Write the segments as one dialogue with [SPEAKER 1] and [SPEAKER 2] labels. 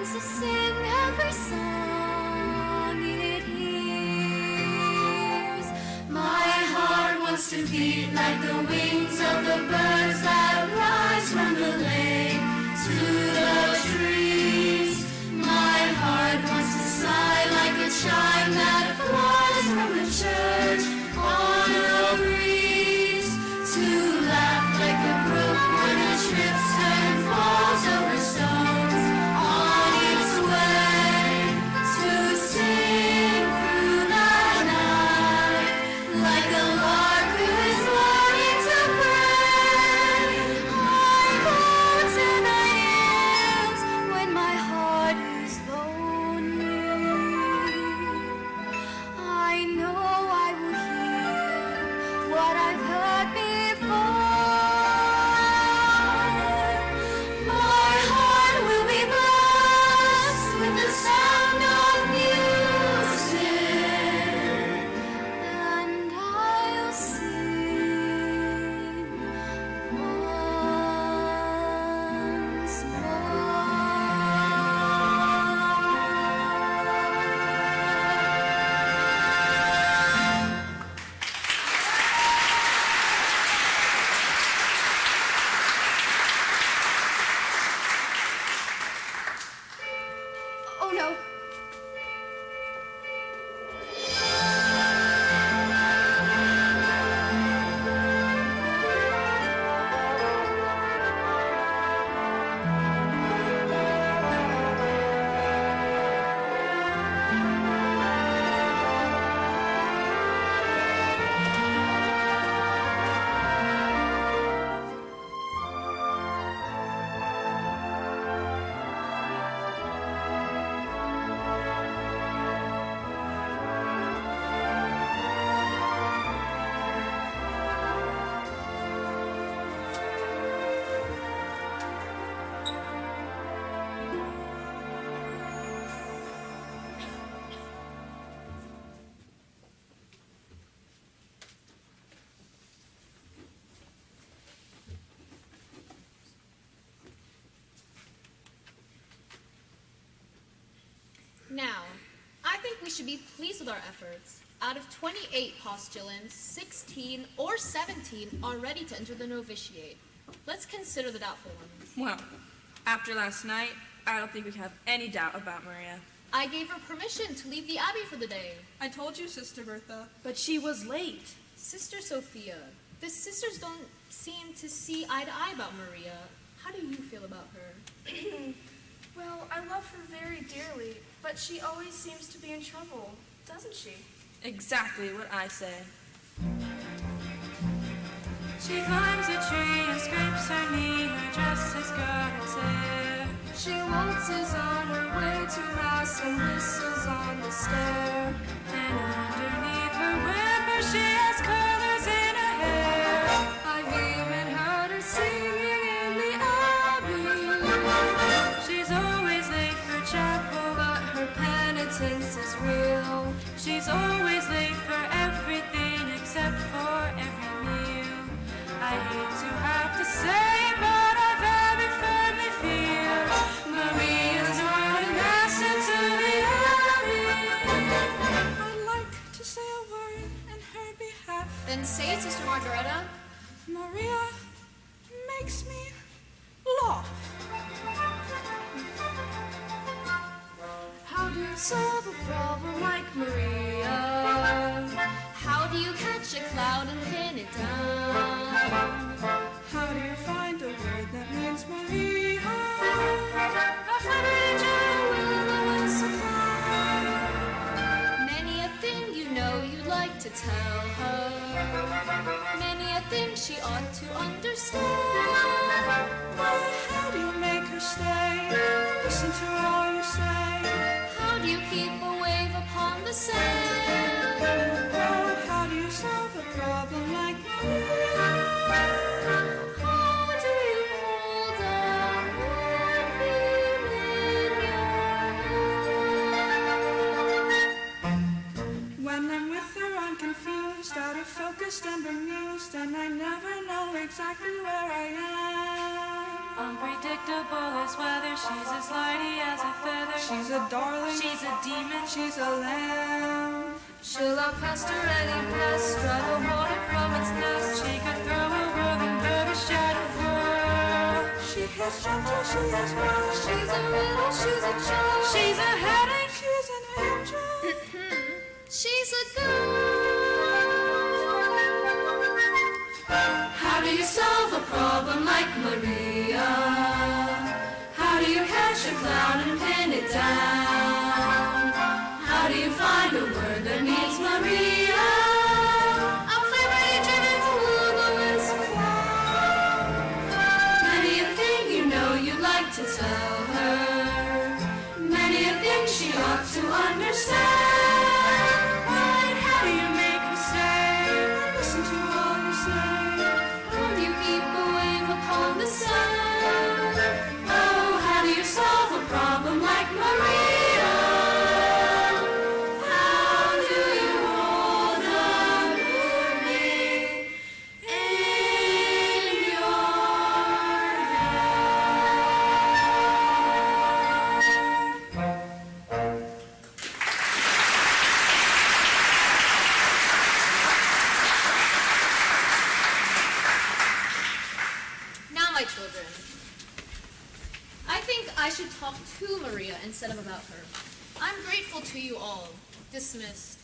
[SPEAKER 1] wants to sing every song it hears. My heart wants to beat like the wings of the birds that rise from the lake to the trees. My heart wants to sigh like a chime that flies from the church on a breeze, to laugh like a brook when it trips and falls over stones on its way, to sing through the night like a lark who is longing to pray. I go to the hills when my heart is lonely. I know I will hear what I've heard before. My heart will be blessed with the sound of music, and I'll sing once more. Oh no.
[SPEAKER 2] Now, I think we should be pleased with our efforts. Out of 28 postulants, 16 or 17 are ready to enter the novitiate. Let's consider the doubtful ones.
[SPEAKER 3] Well, after last night, I don't think we have any doubt about Maria.
[SPEAKER 2] I gave her permission to leave the abbey for the day.
[SPEAKER 4] I told you, Sister Bertha.
[SPEAKER 3] But she was late.
[SPEAKER 2] Sister Sophia, the sisters don't seem to see eye to eye about Maria. How do you feel about her?
[SPEAKER 5] Well, I love her very dearly, but she always seems to be in trouble, doesn't she?
[SPEAKER 3] Exactly what I say.
[SPEAKER 6] She climbs a tree and scrapes her knee, her dress has got a tear.
[SPEAKER 1] She waltzes on her way to mass and whistles on the stair.
[SPEAKER 6] And underneath her whimper she has colors in her hair.
[SPEAKER 1] I've even heard her singing in the abbey.
[SPEAKER 6] She's always late for chapel,
[SPEAKER 1] But her penitence is real.
[SPEAKER 6] she's always late for everything except for every meal. I hate to have to say it, but I very firmly feel Maria's not an asset to the abbey.
[SPEAKER 4] I'd like to say a word in her behalf.
[SPEAKER 2] Then say it, Sister Margareta.
[SPEAKER 4] Maria makes me laugh.
[SPEAKER 1] How do you solve a problem like Maria?
[SPEAKER 2] How do you catch a cloud and pin it down?
[SPEAKER 4] How do you find a word that means Maria?
[SPEAKER 1] A furniture will the wind supply.
[SPEAKER 2] Many a thing you know you'd like to tell her. Many a thing she ought to understand.
[SPEAKER 4] How do you make her stay? Listen to all you say.
[SPEAKER 2] How do you keep a wave upon the sand?
[SPEAKER 4] Oh, how do you solve a problem like Maria?
[SPEAKER 1] How do you hold a moonbeam in your hand?
[SPEAKER 4] When I'm with her, I'm confused, out of focus and bemused, and I never know exactly where I am.
[SPEAKER 6] Unpredictable as weather, she's as flighty as a feather.
[SPEAKER 4] She's a darling,
[SPEAKER 6] She's a demon,
[SPEAKER 4] she's a lamb.
[SPEAKER 6] she'll outcast her any pest, drive a hornet from its nest. She could throw a whirling dervish at a whirl.
[SPEAKER 4] She is gentle, she is wild.
[SPEAKER 6] She's a riddle, she's a child. She's a headache,
[SPEAKER 4] She's an angel.
[SPEAKER 2] She's a girl.
[SPEAKER 1] How do you solve a problem like Maria? How do you catch a cloud and pin it down? How do you find a word that means Maria? I'm flavored driven to wilderness cloud. Many a thing you know you'd like to tell her. Many a thing she ought to understand.
[SPEAKER 6] But how do you make her stay?
[SPEAKER 4] Listen to all you say.
[SPEAKER 1] How do you keep a wave upon the sun? Oh, how do you solve a problem like Maria? How do you hold a moonbeam in your hand?
[SPEAKER 2] Now, my children, I think I should talk to Maria instead of about her. I'm grateful to you all. Dismissed.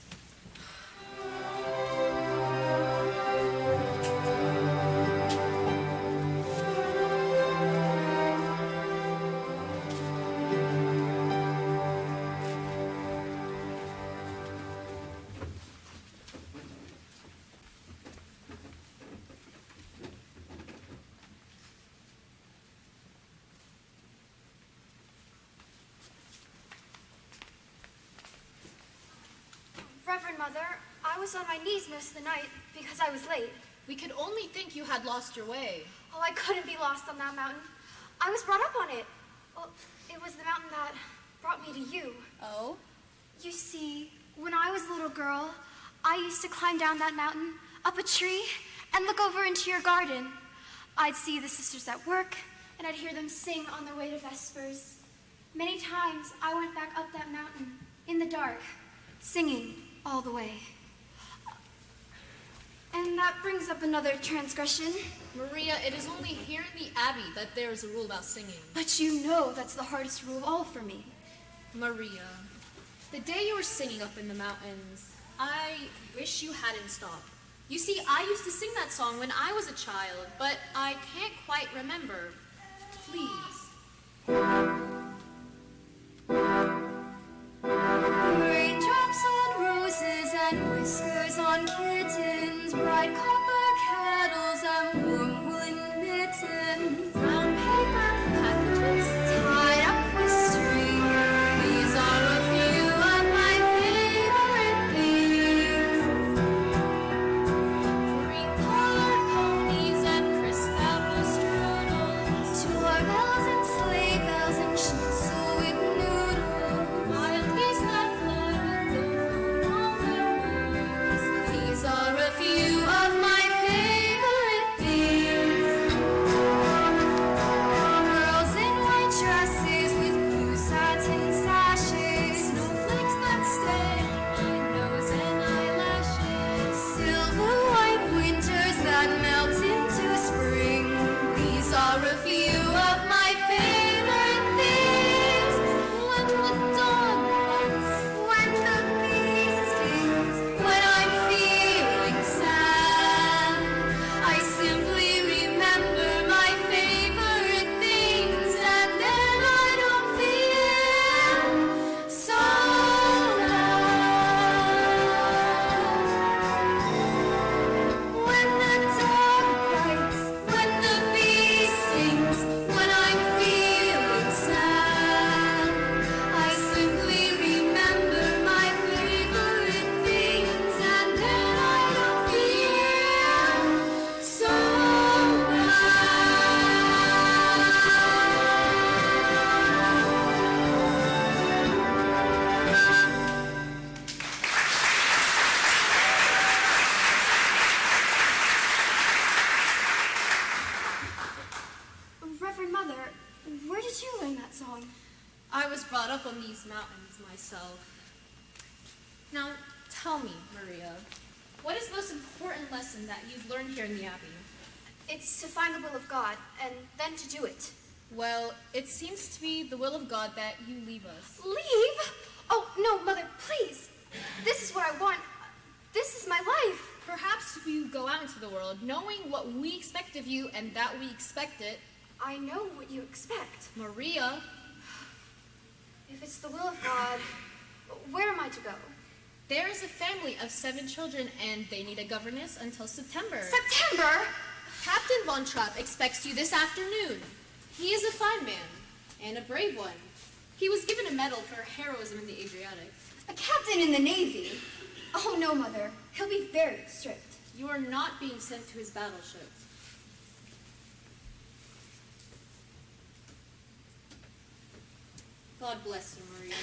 [SPEAKER 5] Reverend Mother, I was on my knees most of the night because I was late.
[SPEAKER 2] We could only think you had lost your way.
[SPEAKER 5] Oh, I couldn't be lost on that mountain. I was brought up on it. Well, it was the mountain that brought me to you.
[SPEAKER 2] Oh?
[SPEAKER 5] You see, when I was a little girl, I used to climb down that mountain, up a tree, and look over into your garden. I'd see the sisters at work, and I'd hear them sing on their way to Vespers. Many times I went back up that mountain in the dark, singing all the way. And that brings up another transgression.
[SPEAKER 2] Maria, it is only here in the Abbey that there is a rule about singing.
[SPEAKER 5] But you know that's the hardest rule of all for me.
[SPEAKER 2] Maria, the day you were singing up in the mountains, I wish you hadn't stopped. You see, I used to sing that song when I was a child, but I can't quite remember. Please.
[SPEAKER 5] Raindrops on roses and whiskers on kittens, bright copper kettles and warm woolen mittens, brown paper packages tied up with string. These are a few of my favorite things. Green-colored ponies and crisp apple strudels, two-hour bells and sleigh bells and schnitzel with noodles, wild geese that fly with their moon on their wings. These are a few of my favorite things. Girls in white dresses with blue satin sashes, snowflakes that stay on my nose and eyelashes, silver white winters that melt into spring. These are a few of my favorite things. When the dawn lights, when the bee stings, when I'm feeling sad, I simply remember my favorite things, and then I don't feel so loud. When the dog bites, when the bee stings, when I'm
[SPEAKER 2] I was brought up on these mountains myself. Now, tell me, Maria, what is the most important lesson that you've learned here in the Abbey?
[SPEAKER 5] It's to find the will of God, and then to do it.
[SPEAKER 2] Well, it seems to be the will of God that you leave us.
[SPEAKER 5] Leave? Oh, no, Mother, please. This is what I want. This is my life.
[SPEAKER 2] Perhaps if you go out into the world, knowing what we expect of you and that we expect it.
[SPEAKER 5] I know what you expect.
[SPEAKER 2] Maria.
[SPEAKER 5] If it's the will of God, where am I to go?
[SPEAKER 2] There is a family of 7 children, and they need a governess until September.
[SPEAKER 5] September?
[SPEAKER 2] Captain Von Trapp expects you this afternoon. He is a fine man, and a brave one. He was given a medal for heroism in the Adriatic.
[SPEAKER 5] A captain in the Navy? Oh, no, Mother. He'll be very strict.
[SPEAKER 2] You are not being sent to his battleship. God bless you, Maria.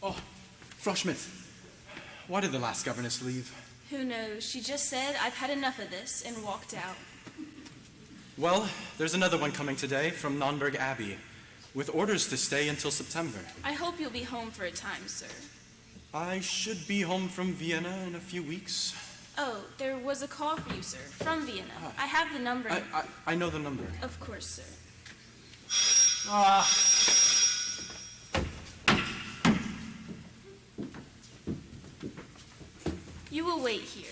[SPEAKER 7] Oh, Frau Schmidt, why did the last governess leave?
[SPEAKER 3] Who knows? She just said, "I've had enough of this," and walked out.
[SPEAKER 7] Well, there's another one coming today from Nonnberg Abbey, with orders to stay until September.
[SPEAKER 3] I hope you'll be home for a time, sir.
[SPEAKER 7] I should be home from Vienna in a few weeks.
[SPEAKER 3] Oh, there was a call for you, sir, from Vienna. I have the number.
[SPEAKER 7] I know the number.
[SPEAKER 3] Of course, sir. You will wait here.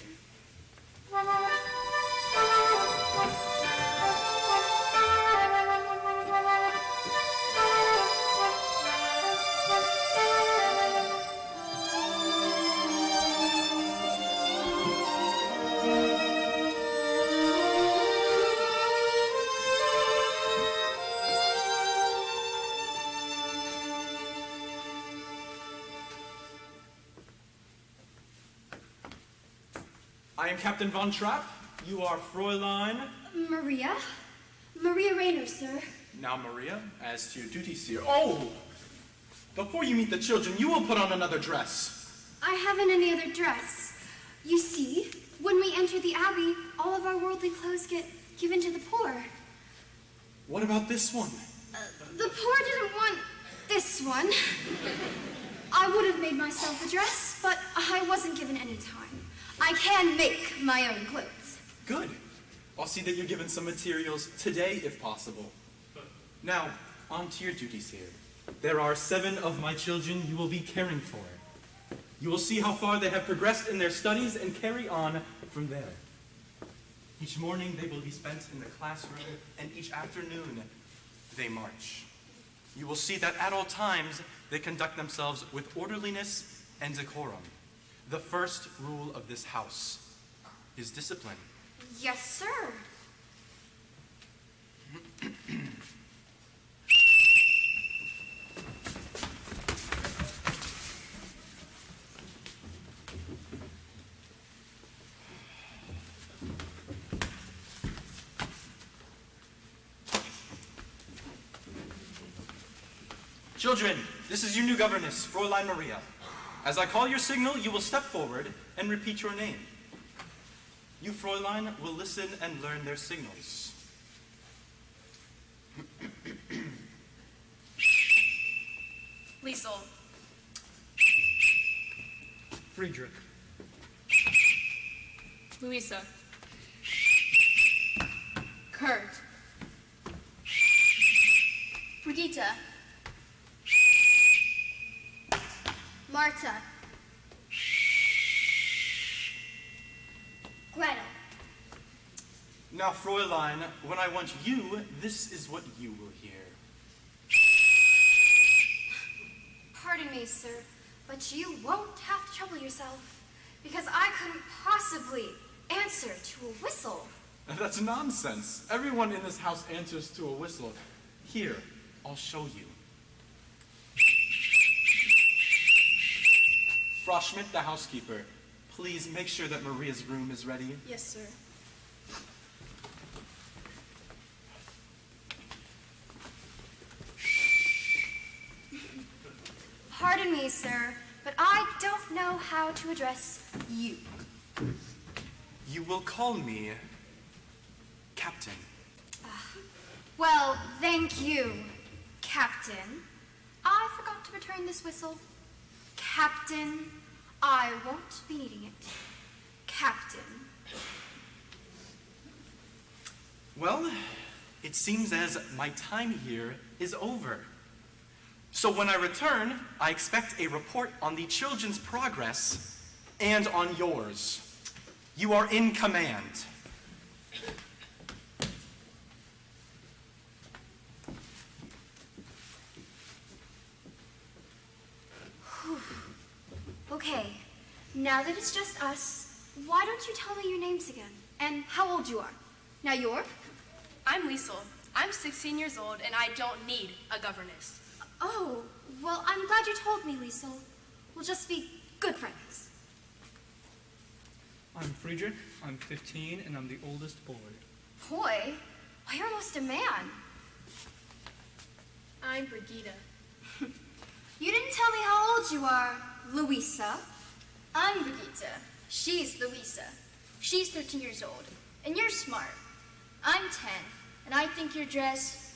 [SPEAKER 7] I am Captain Von Trapp. You are Fräulein.
[SPEAKER 5] Maria? Maria Rayner, sir.
[SPEAKER 7] Now, Maria, as to your duties here. Oh! Before you meet the children, you will put on another dress.
[SPEAKER 5] I haven't any other dress. You see, when we enter the Abbey, all of our worldly clothes get given to the poor.
[SPEAKER 7] What about this one?
[SPEAKER 5] The poor didn't want this one. I would have made myself a dress, but I wasn't given any time. I can make my own clothes.
[SPEAKER 7] Good. I'll see that you're given some materials today, if possible. Now, on to your duties here. There are 7 of my children you will be caring for. You will see how far they have progressed in their studies and carry on from there. Each morning they will be spent in the classroom, and each afternoon they march. You will see that at all times they conduct themselves with orderliness and decorum. The first rule of this house. his discipline.
[SPEAKER 5] Yes, sir.
[SPEAKER 7] Children, this is your new governess, Fräulein Maria. As I call your signal, you will step forward and repeat your name. You, Fräulein, will listen and learn their signals.
[SPEAKER 3] Liesel.
[SPEAKER 8] Friedrich.
[SPEAKER 3] Louisa.
[SPEAKER 2] Kurt.
[SPEAKER 5] Brigitte. Marta. Gretel.
[SPEAKER 7] Now, Fräulein, when I want you, this is what you will hear.
[SPEAKER 5] Pardon me, sir, but you won't have to trouble yourself, because I couldn't possibly answer to a whistle.
[SPEAKER 7] That's nonsense. Everyone in this house answers to a whistle. Here, I'll show you. Frau Schmidt, the housekeeper, please make sure that Maria's room is ready.
[SPEAKER 3] Yes, sir.
[SPEAKER 5] Pardon me, sir, but I don't know how to address you.
[SPEAKER 7] You will call me Captain.
[SPEAKER 5] Well, thank you, Captain. I forgot to return this whistle. Captain, I won't be needing it. Captain.
[SPEAKER 7] Well, it seems as my time here is over. So when I return, I expect a report on the children's progress and on yours. You are in command.
[SPEAKER 5] Okay, now that it's just us, why don't you tell me your names again and how old you are? Now you're?
[SPEAKER 3] I'm Liesel. I'm 16 years old, and I don't need a governess.
[SPEAKER 5] Oh, well, I'm glad you told me, Liesel. We'll just be good friends.
[SPEAKER 8] I'm Friedrich, I'm 15, and I'm the oldest boy.
[SPEAKER 5] Boy, why, you're almost a man.
[SPEAKER 2] I'm Brigitte.
[SPEAKER 5] You didn't tell me how old you are, Louisa.
[SPEAKER 9] I'm Brigitte. She's Louisa. She's 13 years old, and you're smart. I'm 10, and I think your dress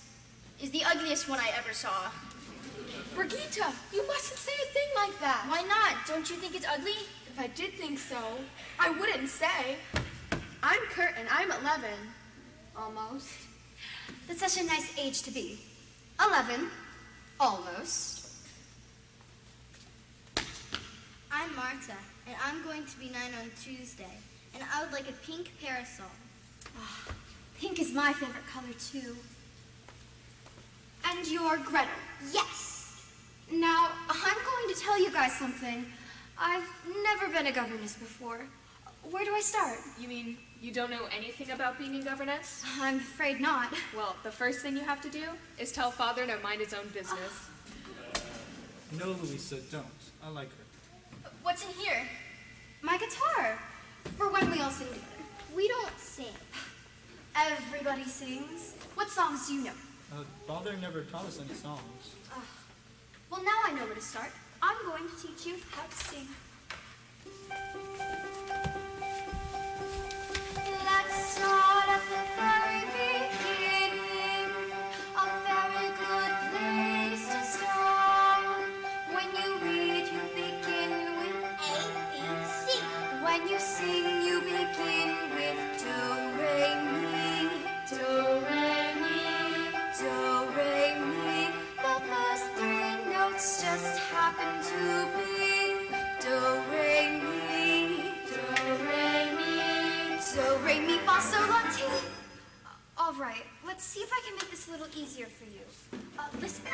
[SPEAKER 9] is the ugliest one I ever saw.
[SPEAKER 2] Brigitte, you mustn't say a thing like that.
[SPEAKER 9] Why not? Don't you think it's ugly?
[SPEAKER 2] If I did think so, I wouldn't say. I'm Kurt, and I'm 11. Almost.
[SPEAKER 5] That's such a nice age to be. 11. Almost.
[SPEAKER 9] I'm Marta, and I'm going to be 9 on Tuesday, and I would like a pink parasol.
[SPEAKER 5] Oh, pink is my favorite color, too. And you're Gretel.
[SPEAKER 9] Yes!
[SPEAKER 5] Now, I'm going to tell you guys something. I've never been a governess before. Where do I start?
[SPEAKER 2] You mean you don't know anything about being a governess?
[SPEAKER 5] I'm afraid not.
[SPEAKER 2] Well, the first thing you have to do is tell Father to mind his own business.
[SPEAKER 8] No, Louisa, don't. I like her.
[SPEAKER 9] What's in here?
[SPEAKER 5] My guitar. For when we all sing together.
[SPEAKER 9] We don't sing.
[SPEAKER 5] Everybody sings. What songs do you know?
[SPEAKER 8] Father never taught us any songs.
[SPEAKER 5] Well, now I know where to start. I'm going to teach you how to sing. Let's start at the very beginning. A very good place to start. When you read, you begin with
[SPEAKER 9] A, B, C.
[SPEAKER 5] when you sing, you begin with do, re, mi. Do, re, mi. Do, re, mi. The first three notes just happen to be do, re, mi. Do, re, mi. Do, re, mi, fa, sol, la, ti. All right, let's see if I can make this a little easier for you. Listen.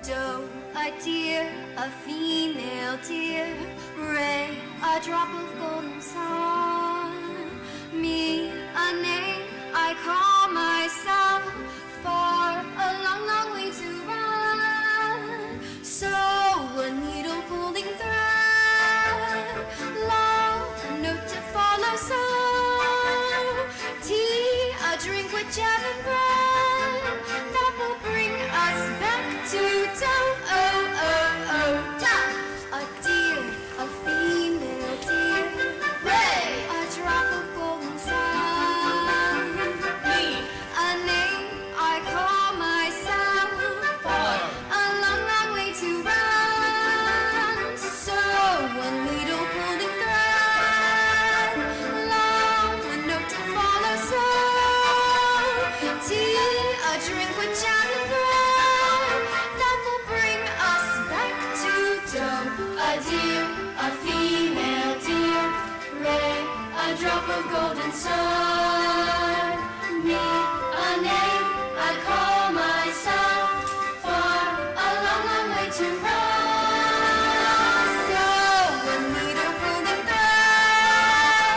[SPEAKER 5] Do, a deer, a female deer. Ray, a drop of golden sun. Me, a name I call myself. Far, a long, long way to run. So, a needle pulling thread. Love, a note to follow. So, tea, a drink with jam and bread. That will bring us back to town. Oh, oh, oh, town. A deer, a female deer. Ray, a drop of golden sun. Me, a name I call myself. Far, a long, long way to run. So, a needle pulling thread. Long, a note to follow. So, tea, a drink with jam and bread. That will bring us back to dough. A deer, a female deer. Ray, a drop of golden sun. Me, a name I call myself. Far, a long, long way to run. So, a needle pulling thread.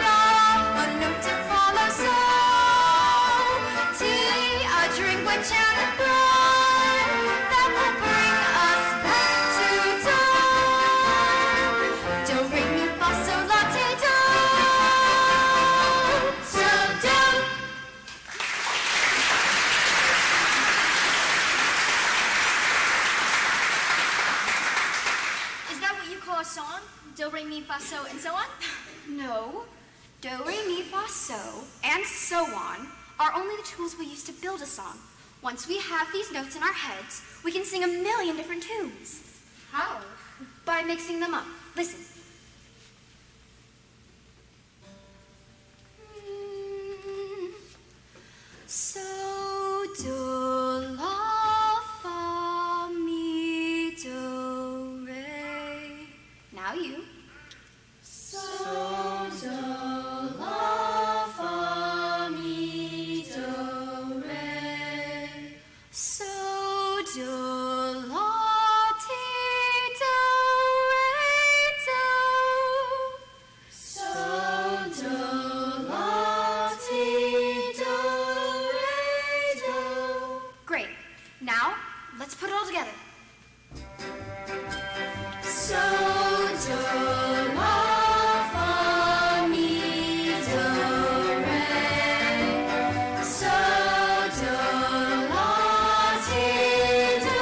[SPEAKER 5] Long, a note to follow. So, tea, a drink with jam and bread. That will bring us back to town. Do, re, mi, fa, sol, la, ti, do. So, do.
[SPEAKER 9] Is that what you call a song? Do, re, mi, fa, so, and so on?
[SPEAKER 5] No. Do, re, mi, fa, so, and so on are only the tools we use to build a song. Once we have these notes in our heads, we can sing a million different tunes.
[SPEAKER 9] How?
[SPEAKER 5] By mixing them up. Listen. So, do, la, fa, mi, do, re. Now you. So, do, la, fa, mi, do, re. So, do, la, ti, do, re, do. So, do, la, ti, do, re, do. Great. Now, let's put it all together. So, do, la, fa, mi, do, re. So, do, la, ti, do,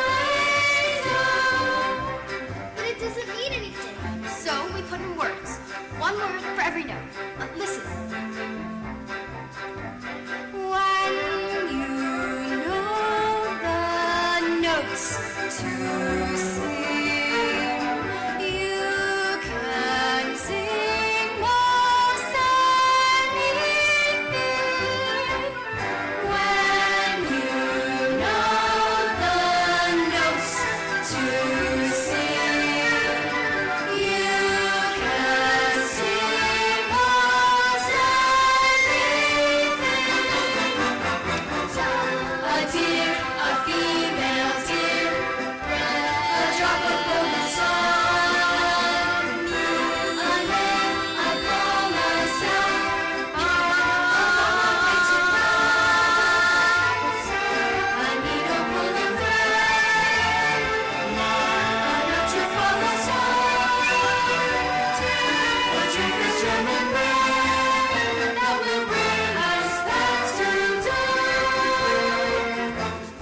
[SPEAKER 5] re, do.
[SPEAKER 9] But it doesn't mean anything.
[SPEAKER 5] So we put in words. One word for every note. Listen. When you know the notes to sing, you can sing most anything. When you know the notes to sing, you can sing most anything. A deer, a female deer, a drop of golden sun. A name I call myself. A long way to run. A needle pulling thread. A note to follow. So, a drink of German bread that will bring us back to dawn.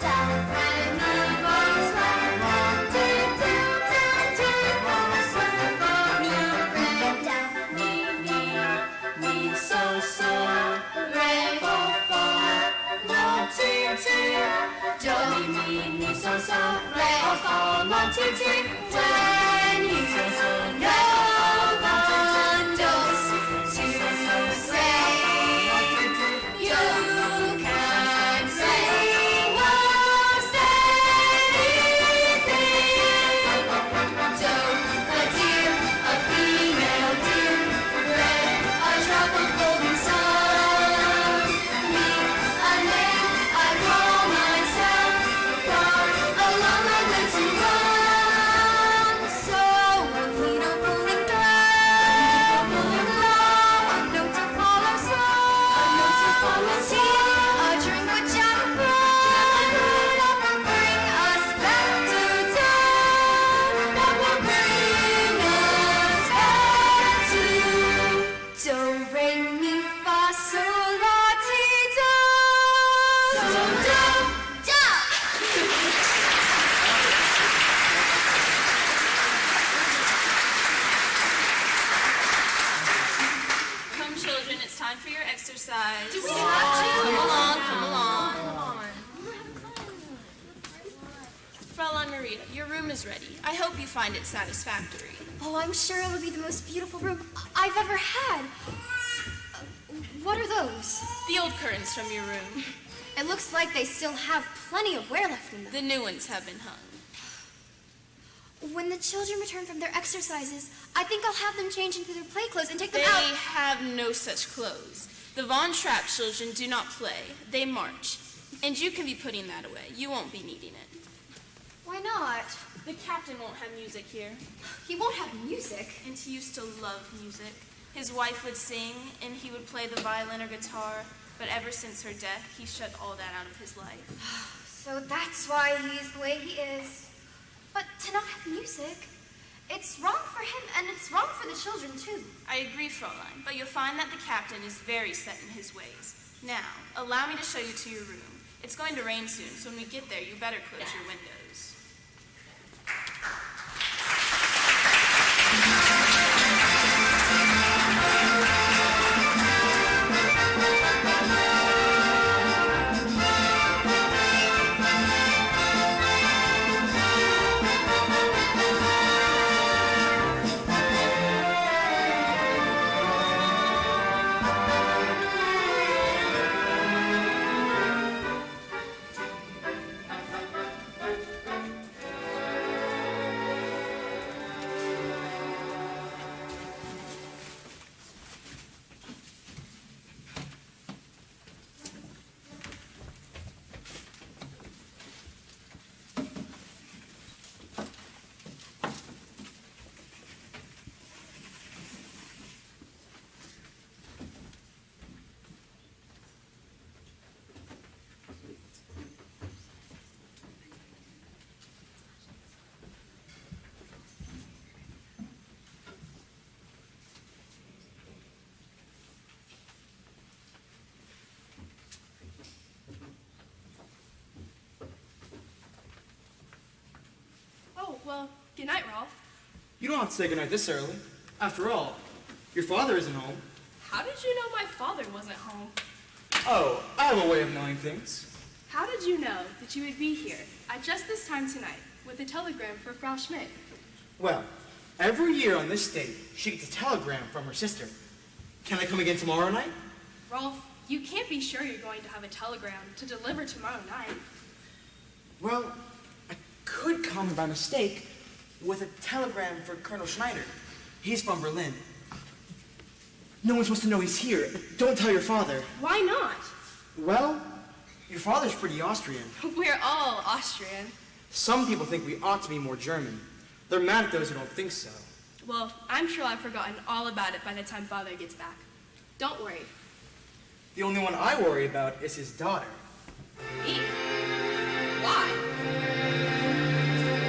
[SPEAKER 5] Down, re, mi, fa, sol, ti, do, do, ti, fa, sol, fa, mi, re, down, mi, so, so, re, fa, fa, la, ti, ti, do, mi, so, so, re, fa, la, ti, ti. When you know the notes to sing, you can sing most anything. Do, a deer, a female deer, red, a drop of golden sun. Me, a name I call myself. Far, a
[SPEAKER 3] guys.
[SPEAKER 2] Do we have to?
[SPEAKER 3] Come along. Fraulein Maria, your room is ready. I hope you find it satisfactory.
[SPEAKER 9] Oh, I'm sure it'll be the most beautiful room I've ever had. What are those?
[SPEAKER 3] The old curtains from your room.
[SPEAKER 9] It looks like they still have plenty of wear left in them.
[SPEAKER 3] The new ones have been hung.
[SPEAKER 9] When the children return from their exercises, I think I'll have them change into their play clothes and take them
[SPEAKER 3] They
[SPEAKER 9] out.
[SPEAKER 3] have no such clothes. The Von Trapp children do not play. They march. And you can be putting that away. You won't be needing it.
[SPEAKER 9] Why not?
[SPEAKER 3] The captain won't have music here.
[SPEAKER 9] He won't have music.
[SPEAKER 3] And he used to love music. His wife would sing, and he would play the violin or guitar, but ever since her death, he shut all that out of his life.
[SPEAKER 9] So that's why he's the way he is. But to not have music, it's wrong for him, and it's wrong for the children, too.
[SPEAKER 3] I agree, Fraulein, but you'll find that the captain is very set in his ways. Now, allow me to show you to your room. It's going to rain soon, so when we get there, you better close your windows.
[SPEAKER 10] Well, good night, Rolf.
[SPEAKER 11] You don't have to say goodnight this early. After all, your father isn't home.
[SPEAKER 10] How did you know my father wasn't home?
[SPEAKER 11] Oh, I have a way of knowing things.
[SPEAKER 10] How did you know that you would be here at just this time tonight with a telegram for Frau Schmidt?
[SPEAKER 11] Well, every year on this date, she gets a telegram from her sister. Can I come again tomorrow night?
[SPEAKER 10] Rolf, you can't be sure you're going to have a telegram to deliver tomorrow night.
[SPEAKER 11] Well, I could come by mistake with a telegram for Colonel Schneider. He's from Berlin. No one's supposed to know he's here. Don't tell your father.
[SPEAKER 10] Why not?
[SPEAKER 11] Well, your father's pretty Austrian.
[SPEAKER 10] We're all Austrian.
[SPEAKER 11] Some people think we ought to be more German. They're mad at those who don't think so.
[SPEAKER 10] Well, I'm sure I've forgotten all about it by the time Father gets back. Don't worry.
[SPEAKER 11] The only one I worry about is his daughter.
[SPEAKER 10] Me? Why?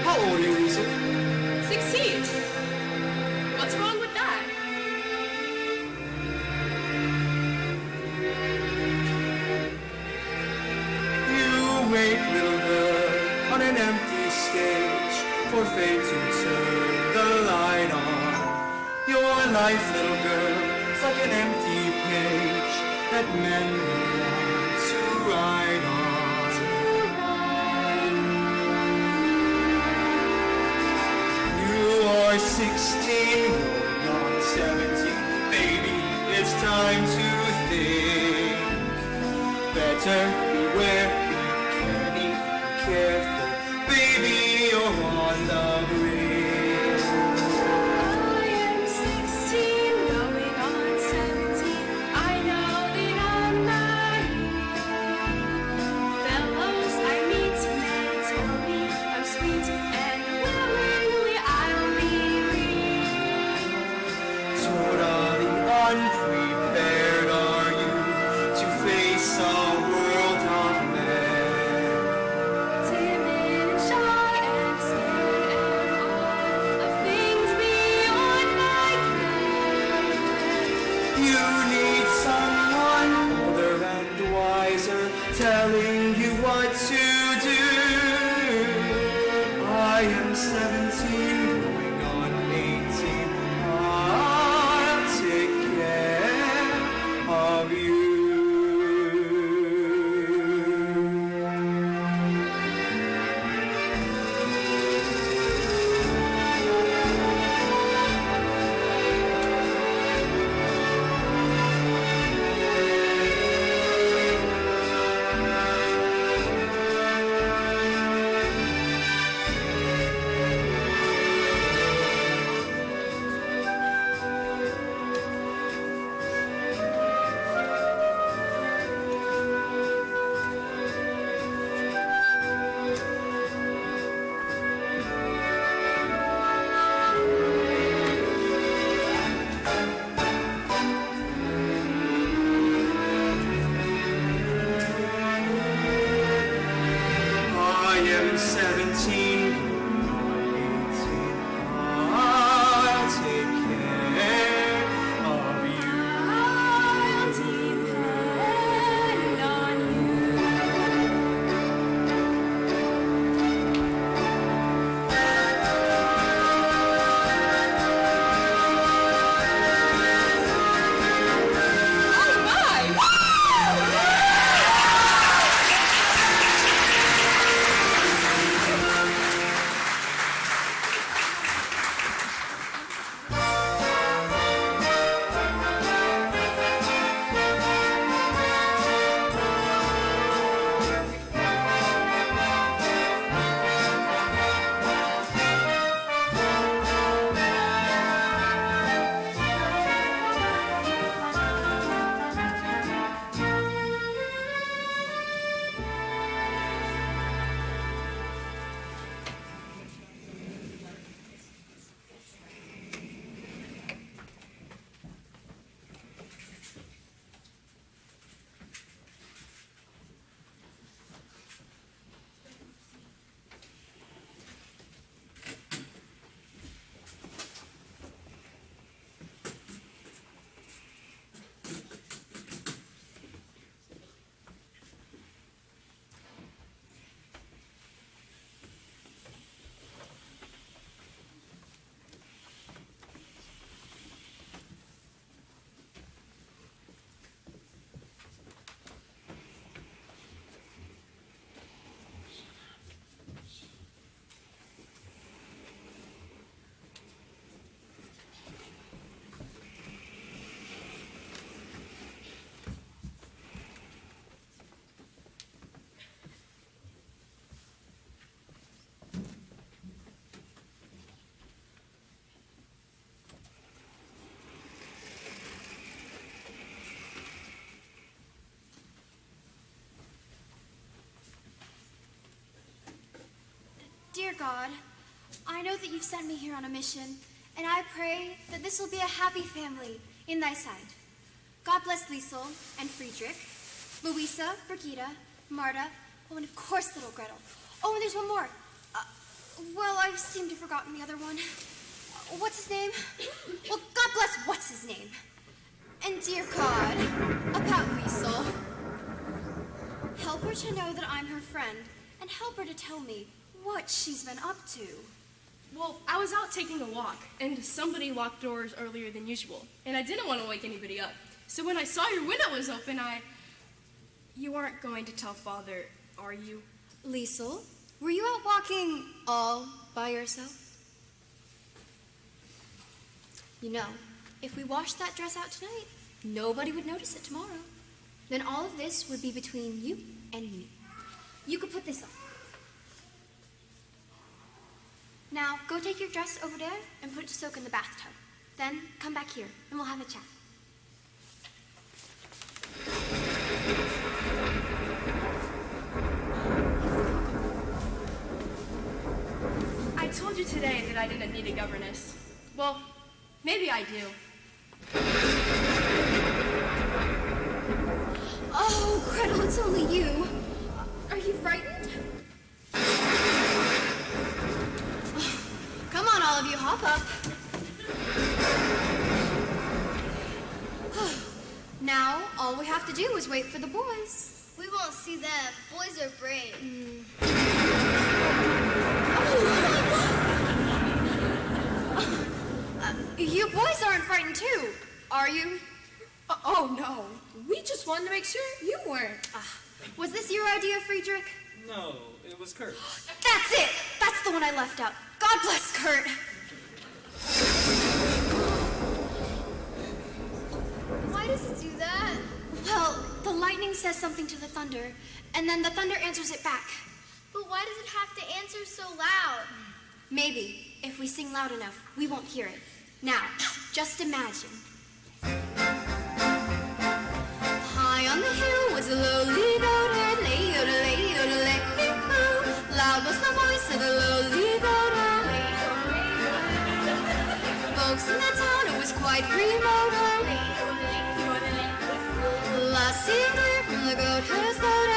[SPEAKER 11] How old are you, Lisa?
[SPEAKER 10] 16. What's wrong with that?
[SPEAKER 11] You wait, little girl, on an empty stage, for fate to turn the light on. Your life, little girl, is like an empty page that men will want to write on. You are 16, going on 17, baby, it's time to think. Better beware, be canny, be careful, baby, you're on the brink.
[SPEAKER 10] I am 16, going on 17. I know that I'm naive. Fellows I meet may tell me I'm sweet, and willingly I'll believe.
[SPEAKER 11] Totally unprepared are you to face a world of men.
[SPEAKER 10] Timid and shy and scared and all of things beyond my ken.
[SPEAKER 11] You need someone older and wiser telling you what to do. I am 17, going on 18. I'll take care of you.
[SPEAKER 5] dear God, I know that you've sent me here on a mission, and I pray that this will be a happy family in thy sight. God bless Liesel and Friedrich, Louisa, Brigitte, Marta, oh, and of course little Gretel. Oh, and there's one more. Well, I seem to have forgotten the other one. What's his name? Well, God bless what's his name. And dear God, about Liesel, help her to know that I'm her friend, and help her to tell me what she's been up to.
[SPEAKER 12] Well, I was out taking a walk, and somebody locked doors earlier than usual, and I didn't want to wake anybody up. So when I saw your window was open, You aren't going to tell Father, are you?
[SPEAKER 5] Liesel, were you out walking all by yourself? You know, if we washed that dress out tonight, nobody would notice it tomorrow. Then all of this would be between you and me. You could put this on. Now, go take your dress over there and put it to soak in the bathtub. Then come back here and we'll have a chat.
[SPEAKER 12] I told you today that I didn't need a governess. Well, maybe I do.
[SPEAKER 5] Oh, Gretel, it's only you. Are you frightened? Come on, all of you, hop up. Now, all we have to do is wait for the boys.
[SPEAKER 9] We won't see them. Boys are brave.
[SPEAKER 5] You boys aren't frightened too, are you?
[SPEAKER 2] Oh, no. We just wanted to make sure you weren't.
[SPEAKER 5] Was this your idea, Friedrich?
[SPEAKER 8] No, it was Kurt's.
[SPEAKER 5] That's it! That's the one I left out. God bless Kurt.
[SPEAKER 9] Why does it do that?
[SPEAKER 5] Well, the lightning says something to the thunder, and then the thunder answers it back.
[SPEAKER 9] But why does it have to answer so loud?
[SPEAKER 5] Maybe, if we sing loud enough, we won't hear it. Now, just imagine. High on the hill was a lowly goatherd, lay-yodelay, yodelay-hoo. Loud was the voice of a lowly goatherd, lay-yodelay. Folks in the town, it was quite remote, lassie and clear from the goatherd's boat.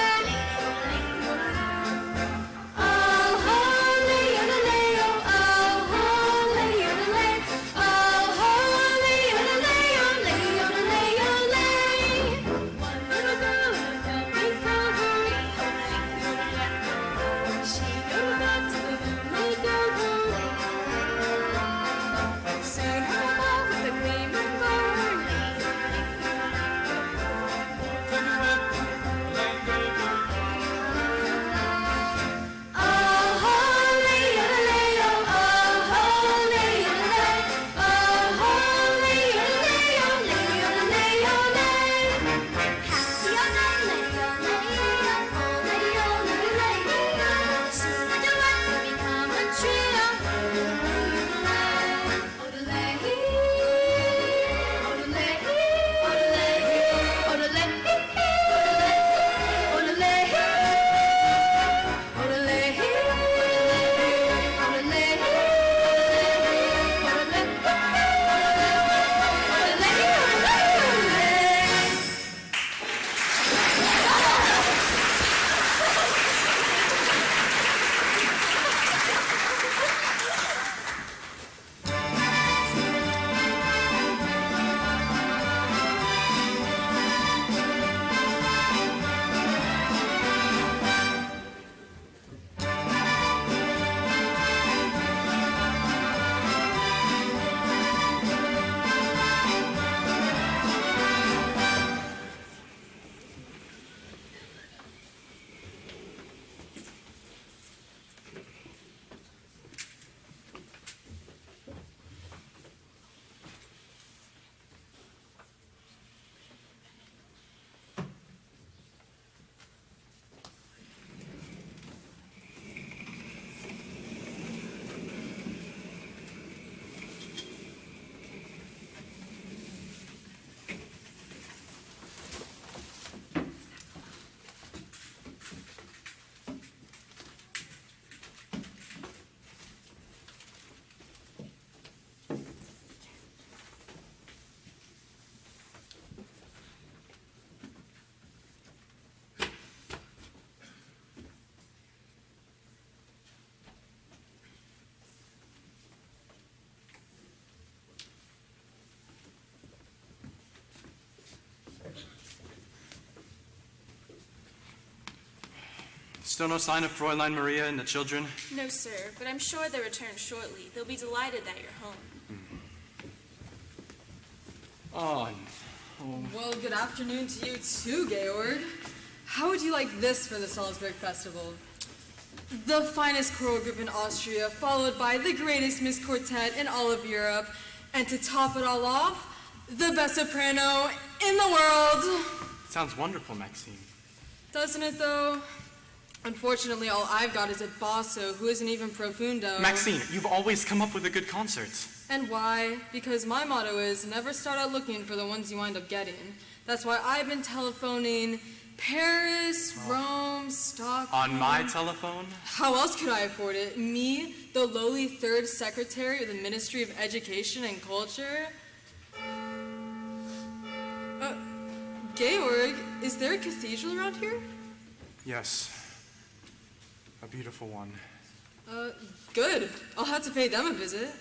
[SPEAKER 7] Still no sign of Fräulein Maria and the children?
[SPEAKER 3] No, sir, but I'm sure they'll return shortly. They'll be delighted that you're home.
[SPEAKER 7] Oh, no.
[SPEAKER 13] Well, good afternoon to you too, Georg. How would you like this for the Salzburg Festival? The finest choral group in Austria, followed by the greatest Miss Quartet in all of Europe, and to top it all off, the best soprano in the world.
[SPEAKER 7] Sounds wonderful, Maxine.
[SPEAKER 13] Doesn't it, though? Unfortunately, all I've got is a basso who isn't even profundo.
[SPEAKER 7] Maxine, you've always come up with the good concerts.
[SPEAKER 13] And why? Because my motto is never start out looking for the ones you wind up getting. That's why I've been telephoning Paris, Rome, Stockholm.
[SPEAKER 7] On my telephone?
[SPEAKER 13] How else could I afford it? Me, the lowly third secretary of the Ministry of Education and Culture? Georg, is there a cathedral around here?
[SPEAKER 7] Yes. A beautiful one.
[SPEAKER 13] Good. I'll have to pay them a visit.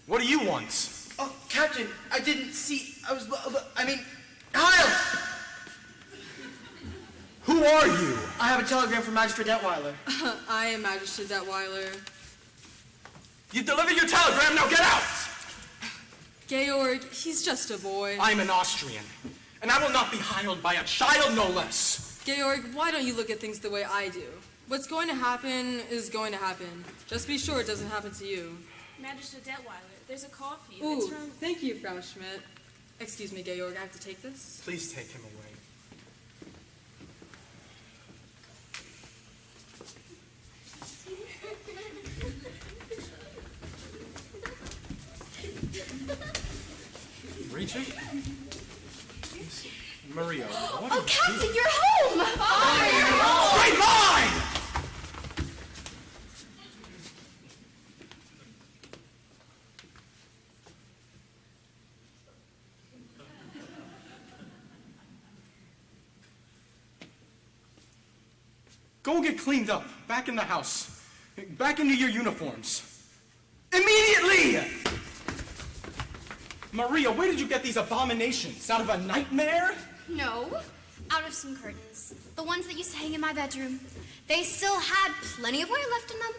[SPEAKER 7] What do you want?
[SPEAKER 14] Oh, Captain, I didn't see. Heil!
[SPEAKER 7] Who are you?
[SPEAKER 14] I have a telegram from Magistrate Detweiler.
[SPEAKER 13] I am Magistrate Detweiler.
[SPEAKER 7] You've delivered your telegram, now get out!
[SPEAKER 13] Georg, he's just a boy.
[SPEAKER 7] I'm an Austrian, and I will not be heiled by a child, no less.
[SPEAKER 13] Georg, why don't you look at things the way I do? What's going to happen is going to happen. Just be sure it doesn't happen to you.
[SPEAKER 3] Magistrate Detweiler, there's a call for you.
[SPEAKER 13] Ooh,
[SPEAKER 3] It's from...
[SPEAKER 13] thank you, Frau Schmidt. Excuse me, Georg, I have to take this?
[SPEAKER 7] Please take him away. Friedrich? Maria, what
[SPEAKER 9] Oh, Captain, you're home!
[SPEAKER 7] Straight line! Go get cleaned up, back in the house, back into your uniforms. Immediately! Maria, where did you get these abominations? Out of a nightmare?
[SPEAKER 9] No, out of some curtains. The ones that used to hang in my bedroom. They still had plenty of wear left in them.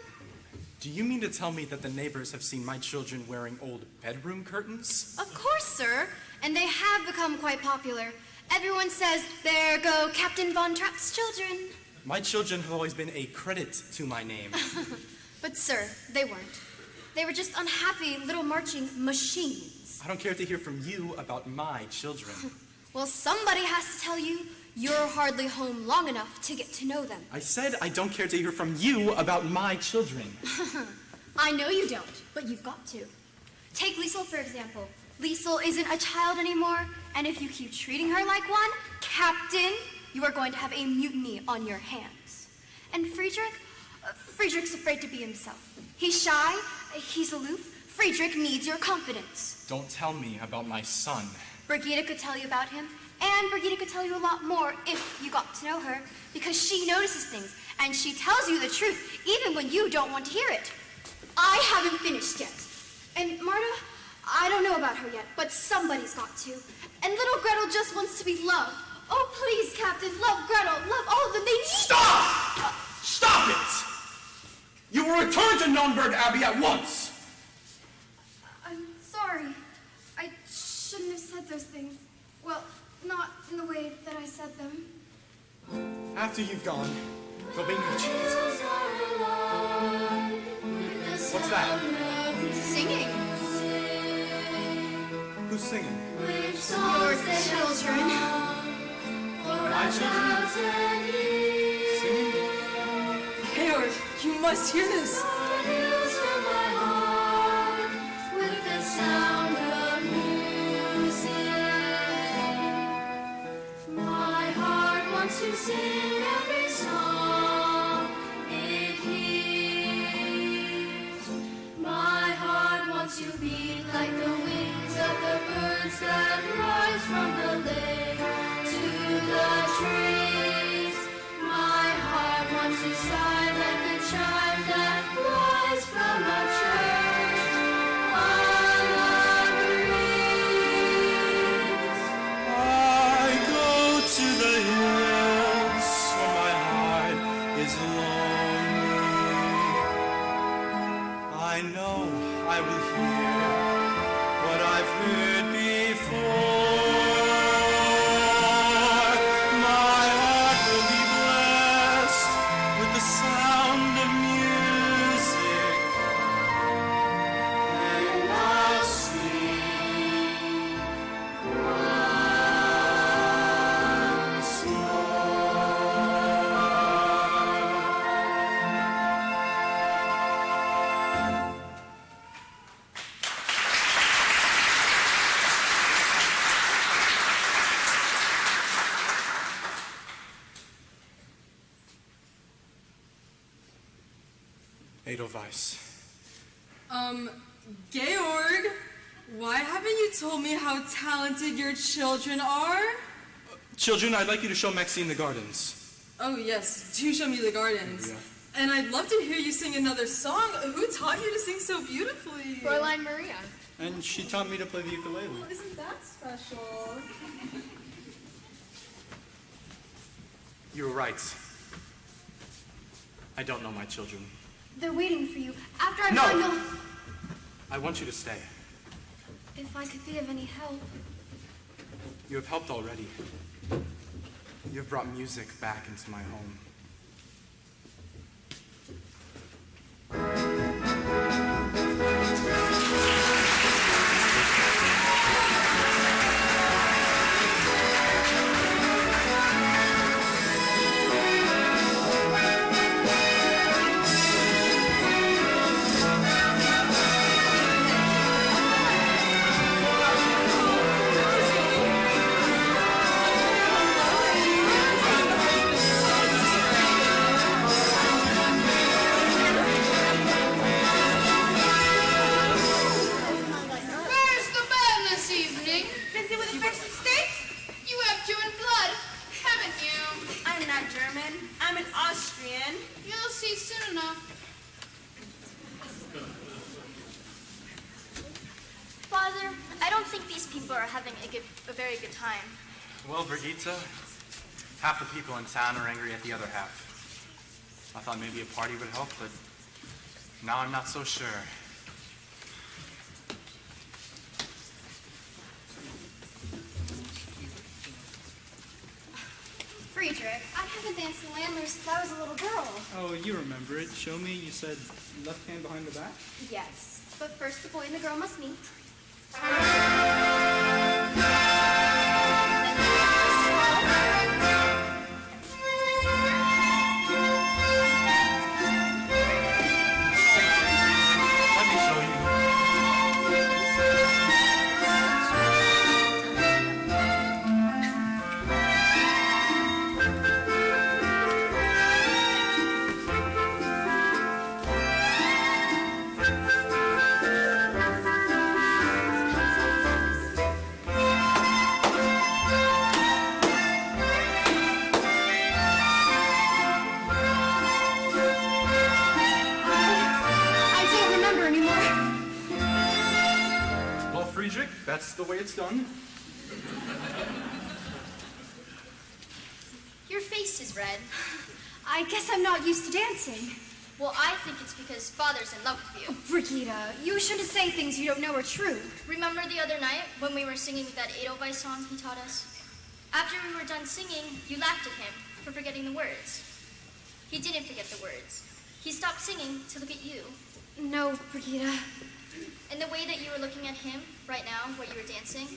[SPEAKER 7] Do you mean to tell me that the neighbors have seen my children wearing old bedroom curtains?
[SPEAKER 9] Of course, sir. And they have become quite popular. Everyone says, there go Captain Von Trapp's children.
[SPEAKER 7] My children have always been a credit to my name.
[SPEAKER 9] But, sir, they weren't. They were just unhappy little marching machines.
[SPEAKER 7] I don't care to hear from you about my children.
[SPEAKER 9] Well, somebody has to tell you you're hardly home long enough to get to know them.
[SPEAKER 7] I said I don't care to hear from you about my children.
[SPEAKER 9] I know you don't, but you've got to. Take Liesel, for example. Liesel isn't a child anymore, and if you keep treating her like one, Captain, you are going to have a mutiny on your hands. And Friedrich? Friedrich's afraid to be himself. He's shy, he's aloof. Friedrich needs your confidence.
[SPEAKER 7] Don't tell me about my son.
[SPEAKER 9] Brigitte could tell you about him, and Brigitte could tell you a lot more if you got to know her, because she notices things, and she tells you the truth, even when you don't want to hear it. I haven't finished yet. And Marta, I don't know about her yet, but somebody's got to. And little Gretel just wants to be loved. Oh, please, Captain, love Gretel, love all of them. They need...
[SPEAKER 7] Stop! Stop it! You will return to Nürnberg Abbey at once!
[SPEAKER 9] I'm sorry. I shouldn't have said those things. Well, not in the way that I said them.
[SPEAKER 7] After you've gone, there'll be no chance. What's that?
[SPEAKER 9] Singing.
[SPEAKER 7] Who's singing?
[SPEAKER 9] Your children.
[SPEAKER 7] My children? Singing?
[SPEAKER 13] Georg, you must hear this.
[SPEAKER 1] With the sound of music, my heart wants to sing every song it hears. My heart wants to beat like the wings of the birds that rise from the lake to the trees. My heart wants to sigh like the chime that flies from a church on the breeze.
[SPEAKER 11] I go to the hills where my heart is lost. I will hear what I've heard before. My heart will be blessed with the sound of music, and I'll sing once more. Edelweiss.
[SPEAKER 13] Georg, why haven't you told me how talented your children are?
[SPEAKER 11] Children, I'd like you to show Maxine the gardens.
[SPEAKER 13] Oh yes, do show me the gardens.
[SPEAKER 11] Yeah.
[SPEAKER 13] And I'd love to hear you sing another song. Who taught you to sing so beautifully?
[SPEAKER 2] Fräulein Maria.
[SPEAKER 8] And she taught me to play the ukulele.
[SPEAKER 13] Well, isn't that special?
[SPEAKER 7] You were right. I don't know my children.
[SPEAKER 9] They're waiting for you. After I'm
[SPEAKER 7] No!
[SPEAKER 9] done, you'll...
[SPEAKER 7] I want you to stay.
[SPEAKER 9] If I could be of any help.
[SPEAKER 7] You have helped already. You have brought music back into my home.
[SPEAKER 1] Where's the band this evening?
[SPEAKER 3] Busy with the French steaks?
[SPEAKER 1] You have German blood, haven't you?
[SPEAKER 3] I'm not German. I'm an Austrian.
[SPEAKER 1] You'll see soon enough.
[SPEAKER 9] Father, I don't think these people are having a very good time.
[SPEAKER 7] Well, Brigitte, half the people in town are angry at the other half. I thought maybe a party would help, but now I'm not so sure.
[SPEAKER 9] Friedrich, I haven't danced the Landler since I was a little girl.
[SPEAKER 8] Oh, you remember it. Show me. You said left hand behind the back?
[SPEAKER 9] Yes, but first the boy and the girl must meet.
[SPEAKER 7] Let me show you.
[SPEAKER 9] I don't remember anymore.
[SPEAKER 7] Well, Friedrich, that's the way it's done.
[SPEAKER 2] Your face is red.
[SPEAKER 9] I guess I'm not used to dancing.
[SPEAKER 2] Well, I think it's because Father's in love with you.
[SPEAKER 9] Brigitte, you shouldn't say things you don't know are true.
[SPEAKER 2] Remember the other night when we were singing that Edelweiss song he taught us? After we were done singing, you laughed at him for forgetting the words. He didn't forget the words. He stopped singing to look at you.
[SPEAKER 9] No, Brigitte.
[SPEAKER 2] And the way that you were looking at him right now, where you were dancing,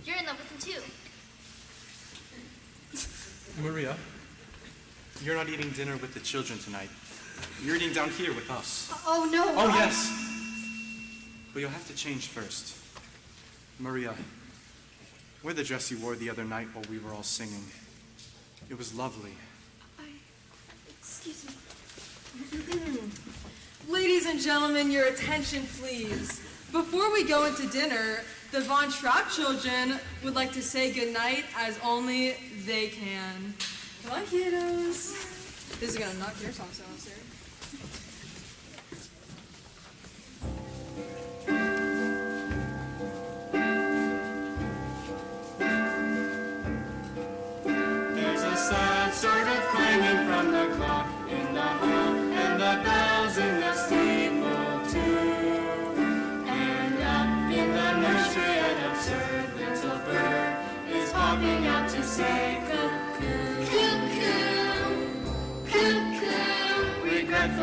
[SPEAKER 2] you're in love with him too.
[SPEAKER 7] Maria, you're not eating dinner with the children tonight. You're eating down here with us.
[SPEAKER 9] Oh, no.
[SPEAKER 7] Oh, yes. But you'll have to change first. Maria, wear the dress you wore the other night while we were all singing. It was lovely.
[SPEAKER 9] Excuse me.
[SPEAKER 13] Ladies and gentlemen, your attention, please. Before we go into dinner, the Von Trapp children would like to say goodnight as only they can. Come on, kiddos. This is gonna knock your socks out, sir.
[SPEAKER 11] There's a sad sort of clanging from the clock in the hall, and the bells in the steeple too.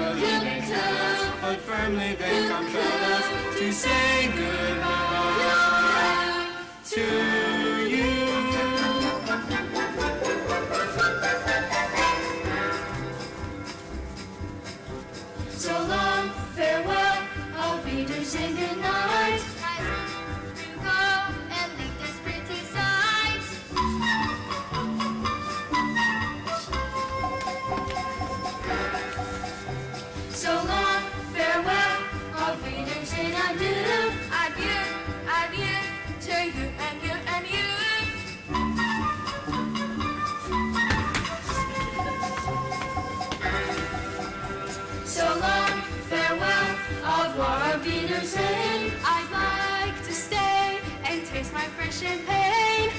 [SPEAKER 11] love you may tell us, but firmly they compel us to say goodbye to you.
[SPEAKER 1] So long, farewell, auf Wiedersehen, good night.
[SPEAKER 5] To go and leave this pretty sight.
[SPEAKER 1] So long, farewell, auf Wiedersehen, adieu.
[SPEAKER 5] Adieu, adieu, to you and you and you.
[SPEAKER 1] So long, farewell, au revoir, auf Wiedersehen.
[SPEAKER 5] I'd like to stay and taste my fresh champagne.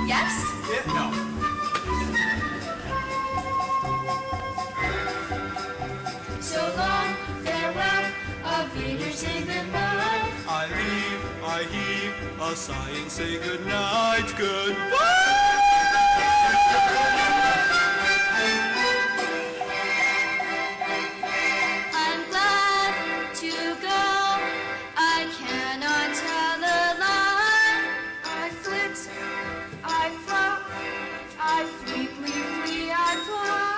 [SPEAKER 5] Yes?
[SPEAKER 7] Yeah, no.
[SPEAKER 1] So long, farewell, auf Wiedersehen, goodbye.
[SPEAKER 11] I leave, I heave a sigh and say goodnight, goodbye.
[SPEAKER 5] I'm glad to go. I cannot tell a lie.
[SPEAKER 1] I flit, I float, I fleetly flee, I fly.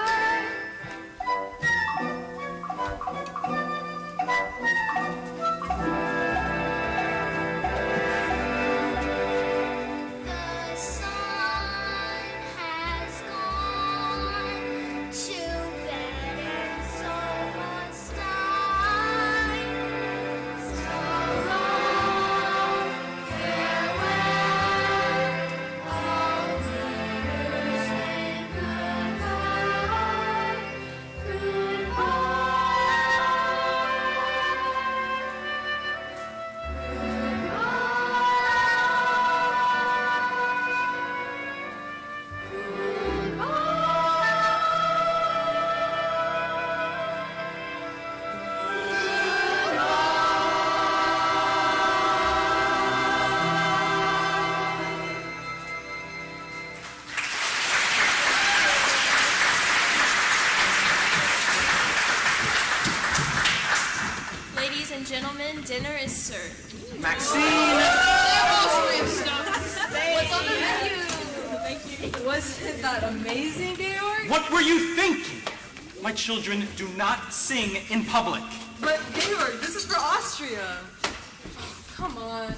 [SPEAKER 5] The sun has gone to bed, and so must I.
[SPEAKER 1] So long, farewell, auf Wiedersehen, goodbye,
[SPEAKER 3] Ladies and gentlemen, dinner is served.
[SPEAKER 7] Maxine!
[SPEAKER 12] What's on the menu?
[SPEAKER 13] Wasn't that amazing, Georg?
[SPEAKER 7] What were you thinking? My children do not sing in public.
[SPEAKER 13] But Georg, this is for Austria. Come on.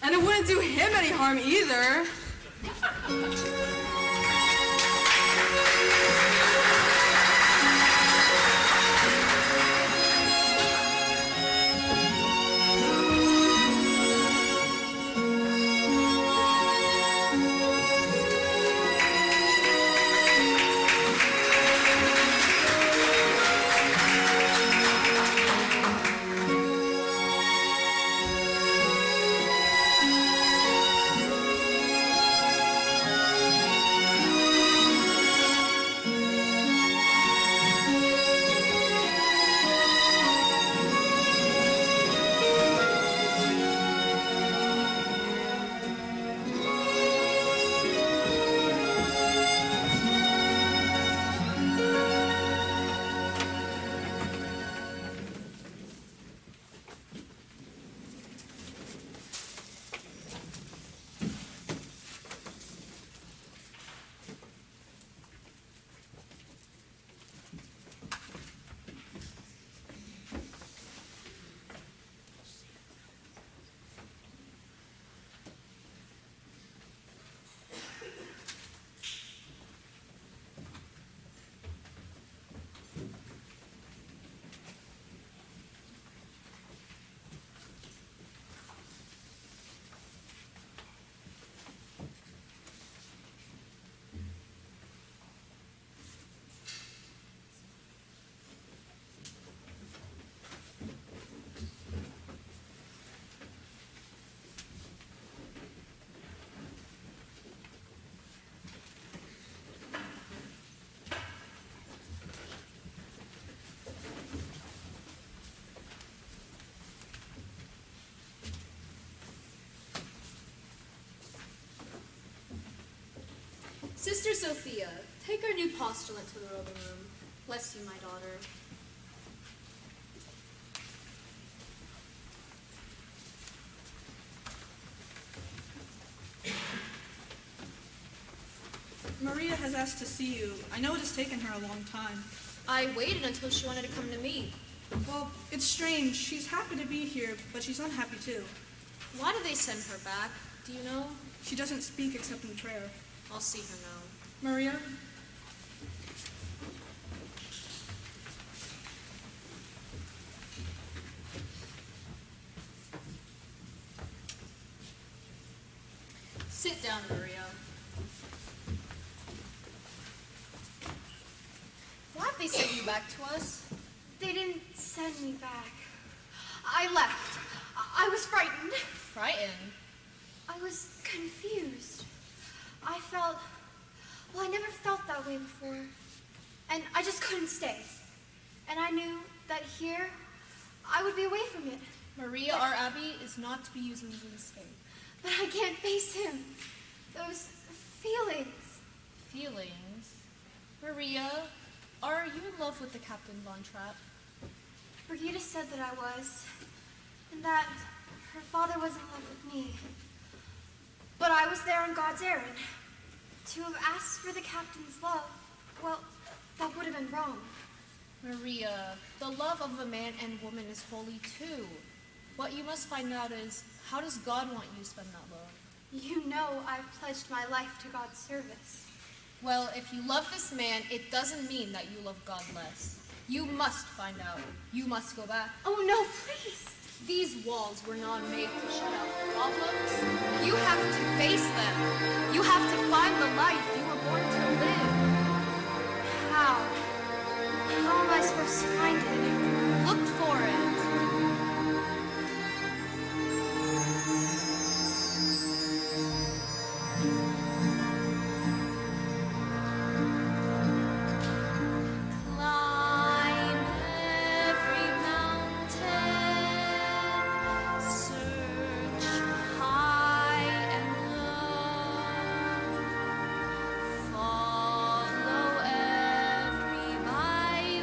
[SPEAKER 13] And it wouldn't do him any harm either.
[SPEAKER 2] Sister Sophia, take our new postulant to the robing room. Bless you, my daughter.
[SPEAKER 4] asked to see you. I know it has taken her a long time.
[SPEAKER 2] I waited until she wanted to come to me.
[SPEAKER 4] Well, it's strange. She's happy to be here, but she's unhappy too.
[SPEAKER 2] Why did they send her back? Do you know?
[SPEAKER 4] She doesn't speak except in prayer.
[SPEAKER 2] I'll see her now.
[SPEAKER 4] Maria?
[SPEAKER 2] Sit down, Maria. Why have they sent you back to us?
[SPEAKER 9] They didn't send me back. I left. I was frightened.
[SPEAKER 2] Frightened?
[SPEAKER 9] I was confused. I felt, well, I never felt that way before. And I just couldn't stay. And I knew that here, I would be away from it.
[SPEAKER 2] Maria, our Abbey is not to be used as an escape.
[SPEAKER 9] But I can't face him. Those feelings.
[SPEAKER 2] Feelings? Maria, are you in love with the Captain Von Trapp?
[SPEAKER 9] Brigida said that I was, and that her father was in love with me. But I was there on God's errand. To have asked for the captain's love, well, that would have been wrong.
[SPEAKER 2] Maria, the love of a man and woman is holy too. What you must find out is, how does God want you to spend that love?
[SPEAKER 9] You know I've pledged my life to God's service.
[SPEAKER 2] Well, if you love this man, it doesn't mean that you love God less. You must find out. You must go back.
[SPEAKER 9] Oh no, please.
[SPEAKER 2] These walls were not made to shut out problems. You have to face them. You have to find the life you were born to live.
[SPEAKER 9] How? How am I supposed to find it?
[SPEAKER 2] Look for it.
[SPEAKER 5] Climb every mountain, search high and low, follow every byway,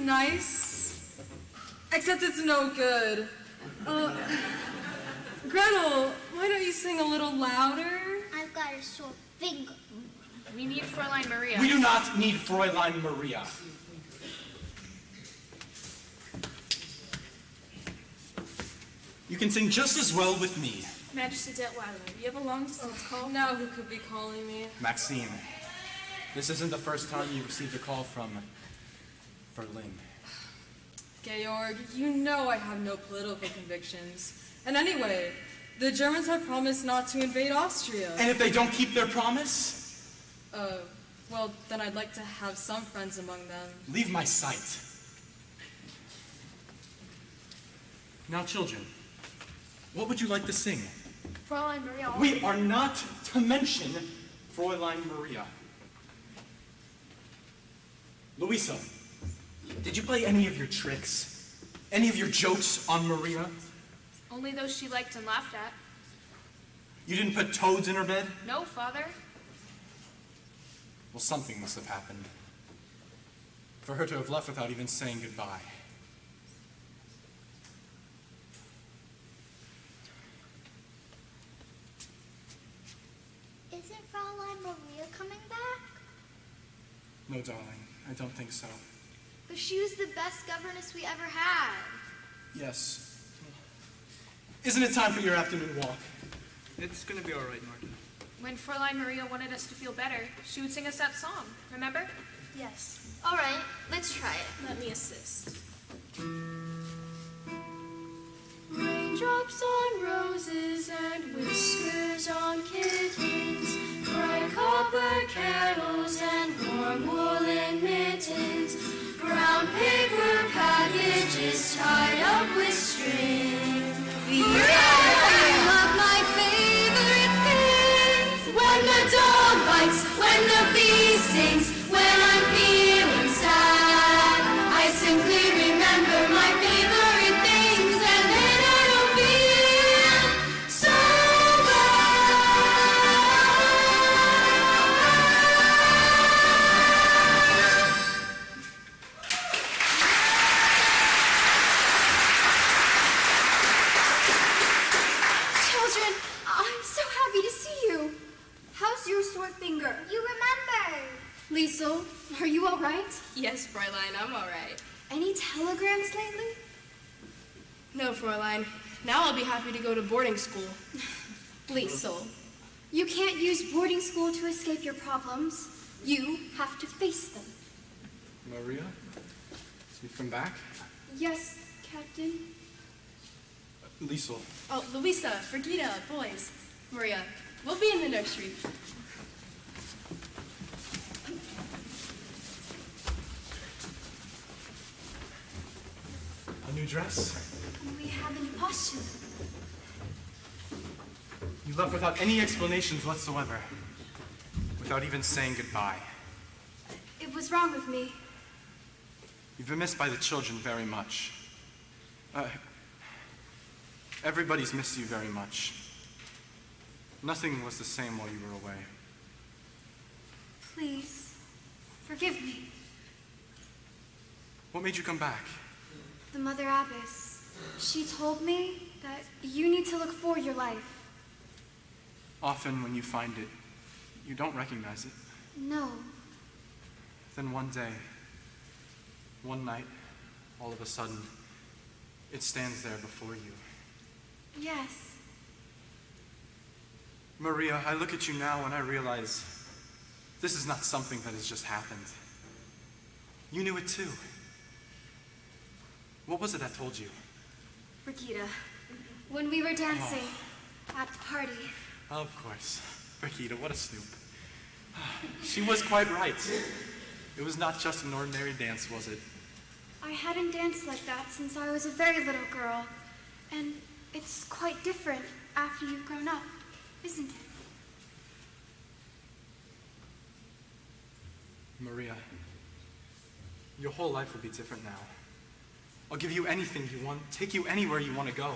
[SPEAKER 13] nice, except it's no good. Gretel, why don't you sing a little louder?
[SPEAKER 5] I've got a sore finger.
[SPEAKER 2] We need Fräulein Maria.
[SPEAKER 7] We do not need Fräulein Maria. You can sing just as well with me.
[SPEAKER 3] Magister Detweiler, you have a long-distance call?
[SPEAKER 13] Now who could be calling me?
[SPEAKER 7] Maxine, this isn't the first time you received a call from Berlin.
[SPEAKER 13] Georg, you know I have no political convictions. And anyway, the Germans have promised not to invade Austria.
[SPEAKER 7] And if they don't keep their promise?
[SPEAKER 13] Well, then I'd like to have some friends among them.
[SPEAKER 7] Leave my sight. Now, children, what would you like to sing?
[SPEAKER 2] Fräulein Maria.
[SPEAKER 7] We are not to mention Fräulein Maria. Louisa, did you play any of your tricks? Any of your jokes on Maria?
[SPEAKER 2] Only those she liked and laughed at.
[SPEAKER 7] You didn't put toads in her bed?
[SPEAKER 2] No, Father.
[SPEAKER 7] Well, something must have happened. For her to have left without even saying goodbye.
[SPEAKER 5] Isn't Fräulein Maria coming back?
[SPEAKER 7] No, darling, I don't think so.
[SPEAKER 9] But she was the best governess we ever had.
[SPEAKER 7] Yes. Isn't it time for your afternoon walk?
[SPEAKER 8] It's gonna be all right, Martin.
[SPEAKER 2] When Fräulein Maria wanted us to feel better, she would sing us that song, remember?
[SPEAKER 9] Yes. All right, let's try it.
[SPEAKER 2] Let me assist.
[SPEAKER 10] Raindrops on roses and whiskers on kittens, bright copper kettles and warm woolen mittens, brown paper packages tied up with string. I love my favorite things. When the dog bites, when the bee sings, when I'm feeling sad, I simply remember my favorite things, and then I don't feel so
[SPEAKER 9] Children, I'm so happy to see you. How's your sore finger?
[SPEAKER 5] You remember?
[SPEAKER 9] Liesel, are you all right?
[SPEAKER 12] Yes, Fräulein, I'm all right.
[SPEAKER 9] Any telegrams lately?
[SPEAKER 12] No, Fräulein. Now I'll be happy to go to boarding school.
[SPEAKER 9] Liesel, you can't use boarding school to escape your problems. You have to face them.
[SPEAKER 7] Maria, you've come back?
[SPEAKER 9] Yes, Captain.
[SPEAKER 7] Liesel,
[SPEAKER 12] Oh, Louisa, Brigida, boys. Maria, we'll be in the nursery.
[SPEAKER 7] a new dress?
[SPEAKER 9] We have a new costume.
[SPEAKER 7] You left without any explanations whatsoever. Without even saying goodbye.
[SPEAKER 9] It was wrong of me.
[SPEAKER 7] You've been missed by the children very much. Everybody's missed you very much. Nothing was the same while you were away.
[SPEAKER 9] Please, forgive me.
[SPEAKER 7] What made you come back?
[SPEAKER 9] The Mother Abbess. She told me that you need to look for your life.
[SPEAKER 7] Often when you find it, you don't recognize it.
[SPEAKER 9] No.
[SPEAKER 7] Then one day, one night, all of a sudden, it stands there before you.
[SPEAKER 9] Yes.
[SPEAKER 7] Maria, I look at you now and I realize this is not something that has just happened. You knew it too. What was it that told you?
[SPEAKER 9] Brigida, when we were dancing at the party.
[SPEAKER 7] Of course. Brigida, what a snoop. She was quite right. It was not just an ordinary dance, was it?
[SPEAKER 9] I hadn't danced like that since I was a very little girl. And it's quite different after you've grown up, isn't it?
[SPEAKER 7] Maria, your whole life will be different now. I'll give you anything you want, take you anywhere you want to go.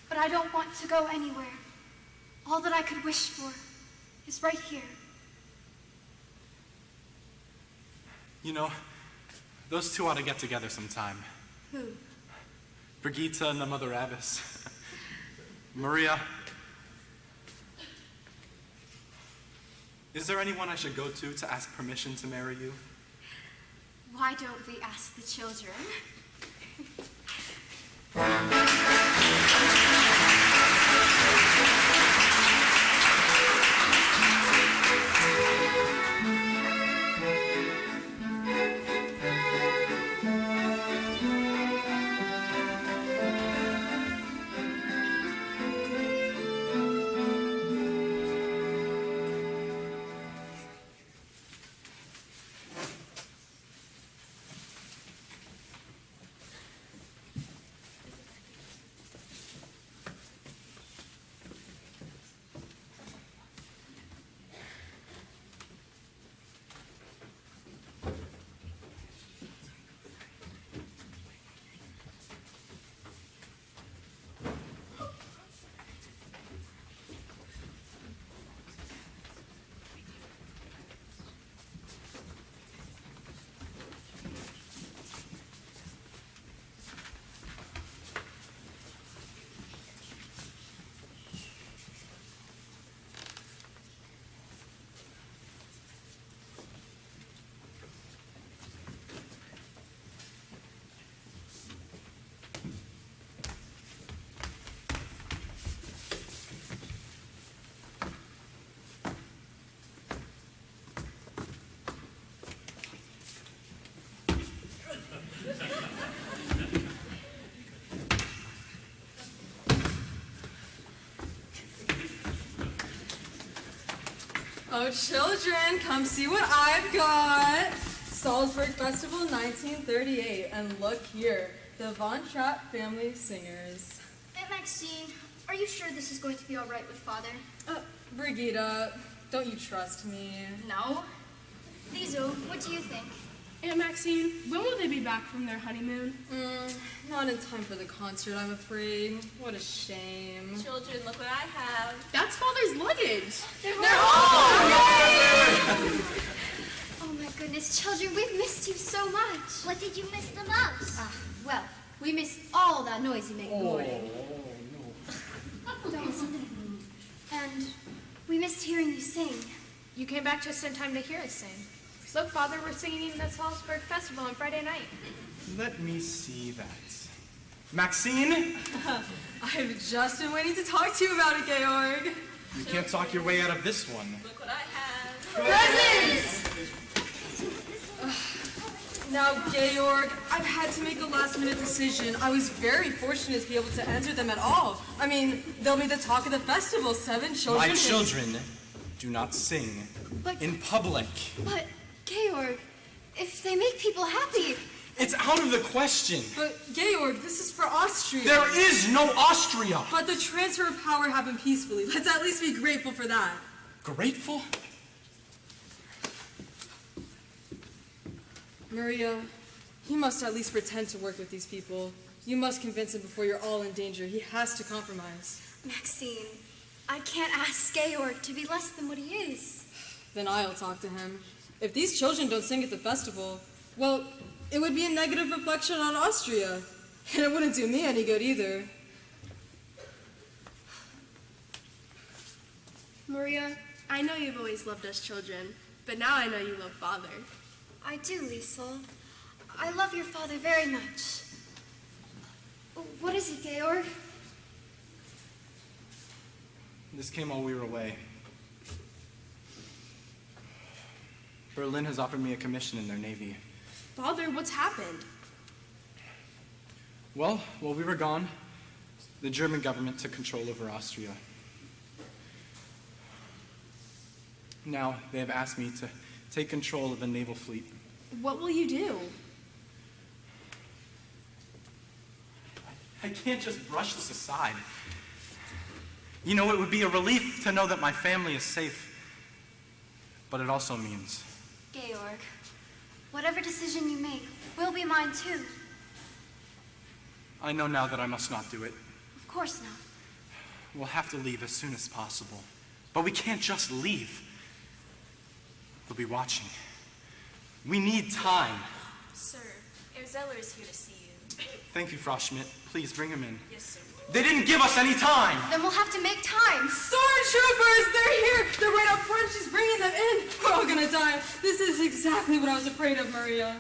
[SPEAKER 9] But I don't want to go anywhere. All that I could wish for is right here.
[SPEAKER 7] You know, Those two ought to get together sometime.
[SPEAKER 9] Who?
[SPEAKER 7] Brigitte and the Mother Abbess. Maria, is there anyone I should go to ask permission to marry you?
[SPEAKER 9] Why don't we ask the children?
[SPEAKER 13] Oh, children, come see what I've got. Salzburg Festival 1938. And look here, the Von Trapp Family Singers.
[SPEAKER 9] Aunt Maxine, are you sure this is going to be all right with Father?
[SPEAKER 13] Brigitte, don't you trust me?
[SPEAKER 9] No. Liesel, what do you think?
[SPEAKER 12] Aunt Maxine, when will they be back from their honeymoon?
[SPEAKER 13] Not in time for the concert, I'm afraid. What a shame.
[SPEAKER 3] Children, look what I have.
[SPEAKER 12] That's Father's luggage.
[SPEAKER 9] They're home! Oh my goodness, children, we've missed you so much.
[SPEAKER 5] What did you miss the most?
[SPEAKER 9] Well, we missed all that noise you make in the morning. Don't listen to me. And we missed hearing you sing.
[SPEAKER 2] You came back just in time to hear us sing. Look, Father, we're singing in the Salzburg Festival on Friday night.
[SPEAKER 7] Let me see that. Maxine?
[SPEAKER 13] I've just been waiting to talk to you about it, Georg.
[SPEAKER 7] You can't talk your way out of this one.
[SPEAKER 3] Look what I have.
[SPEAKER 9] Presents!
[SPEAKER 13] Now, Georg, I've had to make a last-minute decision. I was very fortunate to be able to enter them at all. I mean, they'll be the talk of the festival. 7 children.
[SPEAKER 7] My children do not sing in public.
[SPEAKER 9] But, Georg, if they make people happy...
[SPEAKER 7] It's out of the question.
[SPEAKER 13] But, Georg, this is for Austria.
[SPEAKER 7] There is no Austria.
[SPEAKER 13] But the transfer of power happened peacefully. Let's at least be grateful for that.
[SPEAKER 7] Grateful?
[SPEAKER 13] Maria, he must at least pretend to work with these people. You must convince him before you're all in danger. He has to compromise.
[SPEAKER 9] Maxine, I can't ask Georg to be less than what he is.
[SPEAKER 13] Then I'll talk to him. If these children don't sing at the festival, well, it would be a negative reflection on Austria. And it wouldn't do me any good either.
[SPEAKER 12] Maria, I know you've always loved us children, but now I know you love Father.
[SPEAKER 9] I do, Liesel. I love your father very much. What is it, Georg?
[SPEAKER 7] This came while we were away. Berlin has offered me a commission in their navy.
[SPEAKER 12] Father, what's happened?
[SPEAKER 7] Well, while we were gone, the German government took control over Austria. Now, they have asked me to take control of the naval fleet.
[SPEAKER 12] What will you do?
[SPEAKER 7] I can't just brush this aside. You know, it would be a relief to know that my family is safe. But it also means...
[SPEAKER 9] Georg, whatever decision you make will be mine too.
[SPEAKER 7] I know now that I must not do it.
[SPEAKER 9] Of course not.
[SPEAKER 7] We'll have to leave as soon as possible. But we can't just leave. They'll be watching. We need time.
[SPEAKER 3] Sir, Herr Zeller is here to see you.
[SPEAKER 7] Thank you, Frau Schmidt. Please bring him in.
[SPEAKER 3] Yes, sir.
[SPEAKER 7] They didn't give us any time!
[SPEAKER 9] Then we'll have to make time.
[SPEAKER 13] Stormtroopers, they're here! They're right up front, she's bringing them in! We're all gonna die. This is exactly what I was afraid of, Maria.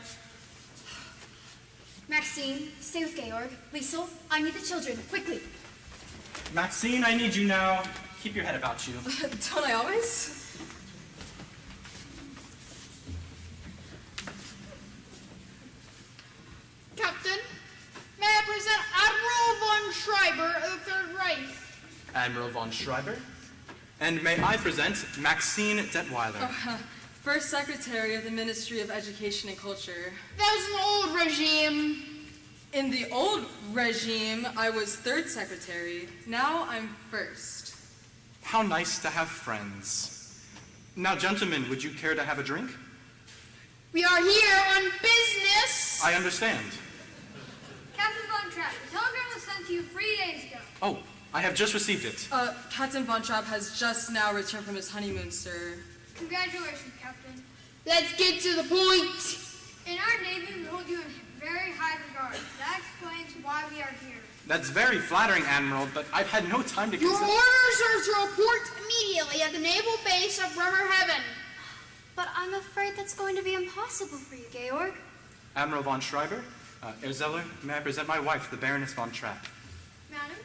[SPEAKER 9] Maxine, stay with Georg. Liesel, I need the children, quickly.
[SPEAKER 7] Maxine, I need you now. Keep your head about you.
[SPEAKER 13] Don't I always?
[SPEAKER 15] Captain, may I present Admiral von Schreiber of the Third Reich?
[SPEAKER 7] Admiral von Schreiber. And may I present Maxine Detweiler.
[SPEAKER 13] First Secretary of the Ministry of Education and Culture.
[SPEAKER 15] That was an old regime.
[SPEAKER 13] In the old regime, I was third secretary. Now I'm first.
[SPEAKER 7] How nice to have friends. Now, gentlemen, would you care to have a drink?
[SPEAKER 15] We are here on business.
[SPEAKER 7] I understand.
[SPEAKER 9] Captain Von Trapp, the telegram was sent to you 3 days ago.
[SPEAKER 7] Oh, I have just received it.
[SPEAKER 13] Captain Von Trapp has just now returned from his honeymoon, sir.
[SPEAKER 9] Congratulations, Captain.
[SPEAKER 15] Let's get to the point.
[SPEAKER 9] In our Navy, we hold you in very high regard. That explains why we are here.
[SPEAKER 7] That's very flattering, Admiral, but I've had no time to
[SPEAKER 15] Your
[SPEAKER 7] consider...
[SPEAKER 15] orders are to report immediately at the naval base of Bremerhaven.
[SPEAKER 9] But I'm afraid that's going to be impossible for you, Georg.
[SPEAKER 7] Admiral von Schreiber, Herr Zeller, may I present my wife, the Baroness von Trapp.
[SPEAKER 9] Madam?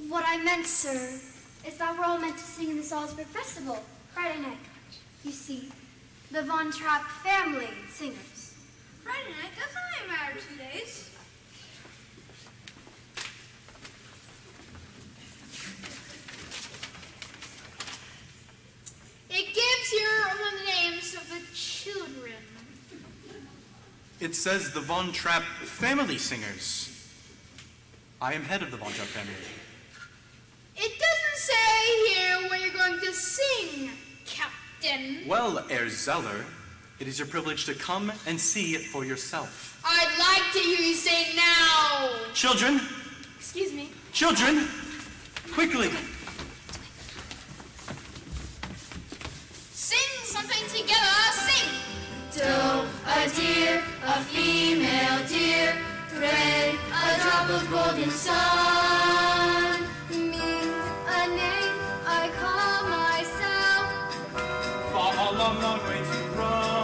[SPEAKER 9] What I meant, sir, is that we're all meant to sing in the Salzburg Festival Friday night. You see, the Von Trapp family singers.
[SPEAKER 15] Friday night doesn't only matter 2 days. It gives here all the names of the children.
[SPEAKER 7] It says the Von Trapp family singers. I am head of the Von Trapp family.
[SPEAKER 15] It doesn't say here what you're going to sing, Captain.
[SPEAKER 7] Well, Herr Zeller, it is your privilege to come and see it for yourself.
[SPEAKER 15] I'd like to hear you sing now.
[SPEAKER 7] Children,
[SPEAKER 15] Excuse me.
[SPEAKER 7] children, quickly.
[SPEAKER 15] Sing something together. Sing.
[SPEAKER 1] Doe, a deer, a female deer, ray, a drop of golden sun.
[SPEAKER 9] Me, a name I call myself.
[SPEAKER 7] Far a long, long way to run.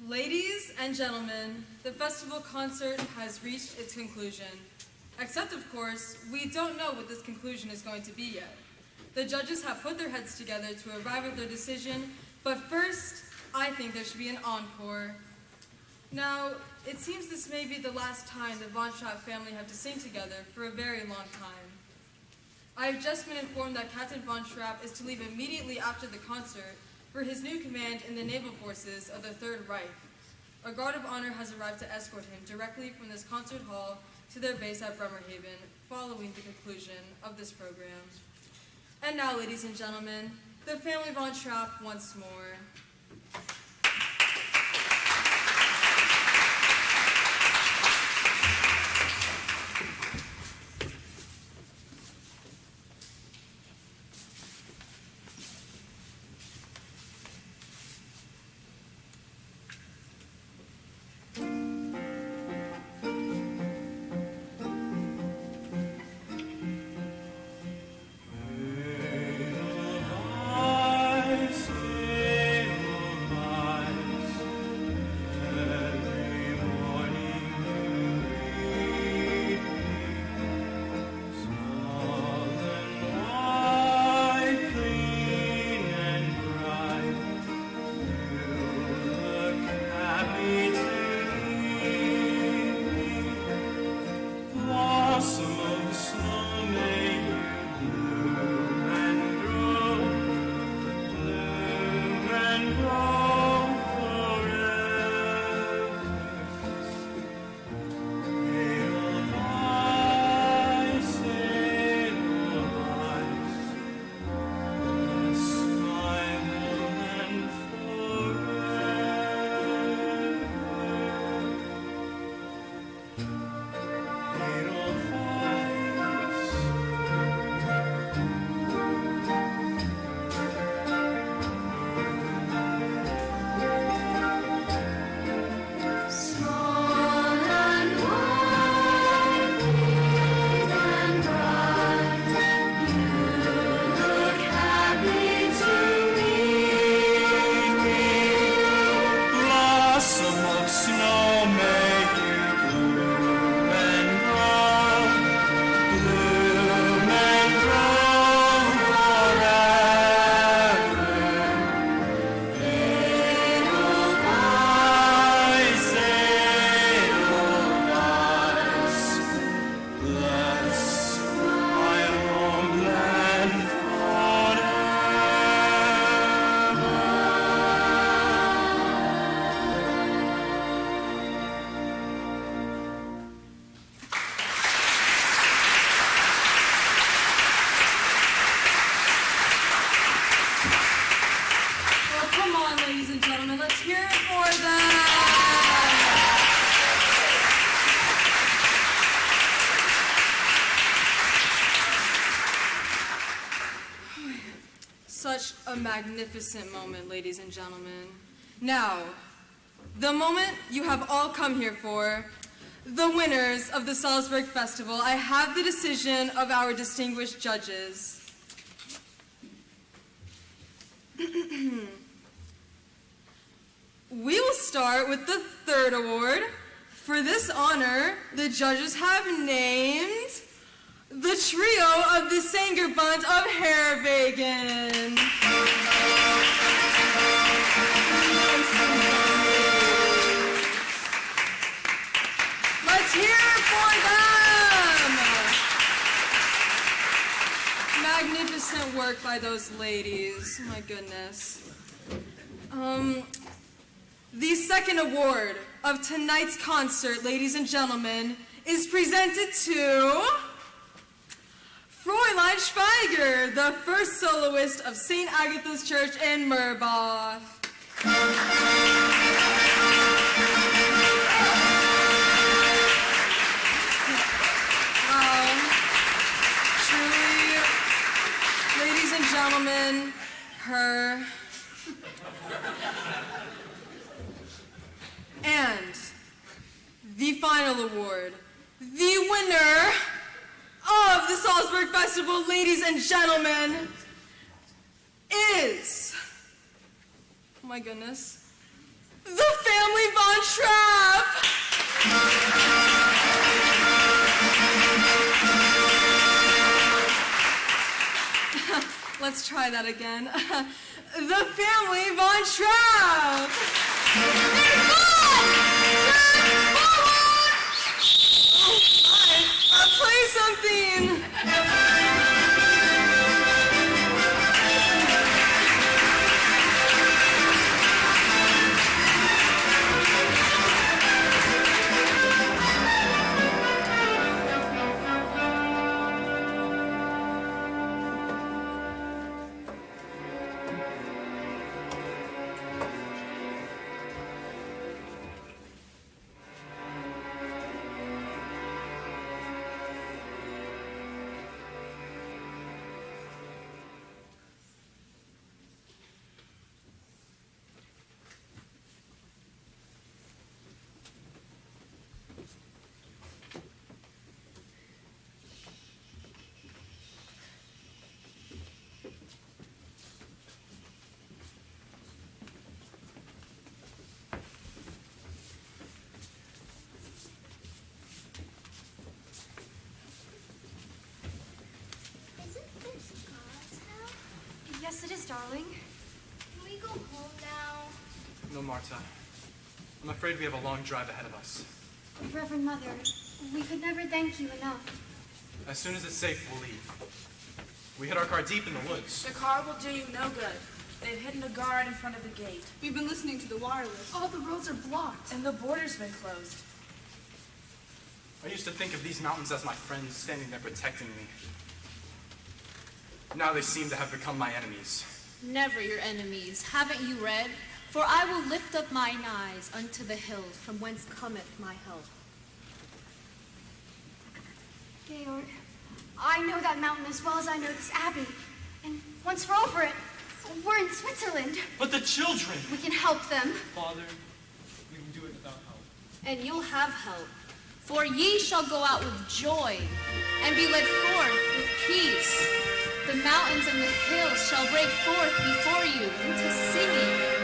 [SPEAKER 13] Ladies and gentlemen, the festival concert has reached its conclusion. Except, of course, we don't know what this conclusion is going to be yet. The judges have put their heads together to arrive at their decision, but first, I think there should be an encore. Now, it seems this may be the last time the Von Trapp family have to sing together for a very long time. I have just been informed that Captain Von Trapp is to leave immediately after the concert for his new command in the naval forces of the Third Reich. A guard of honor has arrived to escort him directly from this concert hall to their base at Bremerhaven, following the conclusion of this program. And now, ladies and gentlemen, the family Von Trapp once more. magnificent moment, ladies and gentlemen. Now, the moment you have all come here for, the winners of the Salzburg Festival. I have the decision of our distinguished judges. We will start with the third award. For this honor, the judges have named the trio of the Sangerbund of Herwegen. Let's hear it for them! Magnificent work by those ladies. My goodness. The second award of tonight's concert, ladies and gentlemen, is presented to Fräulein Schweiger, the first soloist of St. Agatha's Church in Murbach. Wow. Truly, ladies and gentlemen, her. And the final award, the winner of the Salzburg Festival, ladies and gentlemen, is, oh my goodness, the family Von Trapp. Let's try that again. The family Von Trapp. Play something!
[SPEAKER 9] Yes, it is, darling. Can we go home now?
[SPEAKER 7] No, Marta. I'm afraid we have a long drive ahead of us.
[SPEAKER 9] Reverend Mother, we could never thank you enough.
[SPEAKER 7] As soon as it's safe, we'll leave. We hid our car deep in the woods.
[SPEAKER 16] The car will do you no good. They've hidden a guard in front of the gate.
[SPEAKER 12] We've been listening to the wireless.
[SPEAKER 16] All the roads are blocked. And the border's been closed.
[SPEAKER 7] I used to think of these mountains as my friends standing there protecting me. Now they seem to have become my enemies.
[SPEAKER 2] Never your enemies. Haven't you read? For I will lift up mine eyes unto the hills, from whence cometh my help.
[SPEAKER 9] Georg, I know that mountain as well as I know this abbey. And once we're over it, we're in Switzerland.
[SPEAKER 7] But the children!
[SPEAKER 9] We can help them.
[SPEAKER 8] Father, we can do it without help.
[SPEAKER 2] And you'll have help. For ye shall go out with joy, and be led forth with peace. The mountains and the hills shall break forth before you into singing.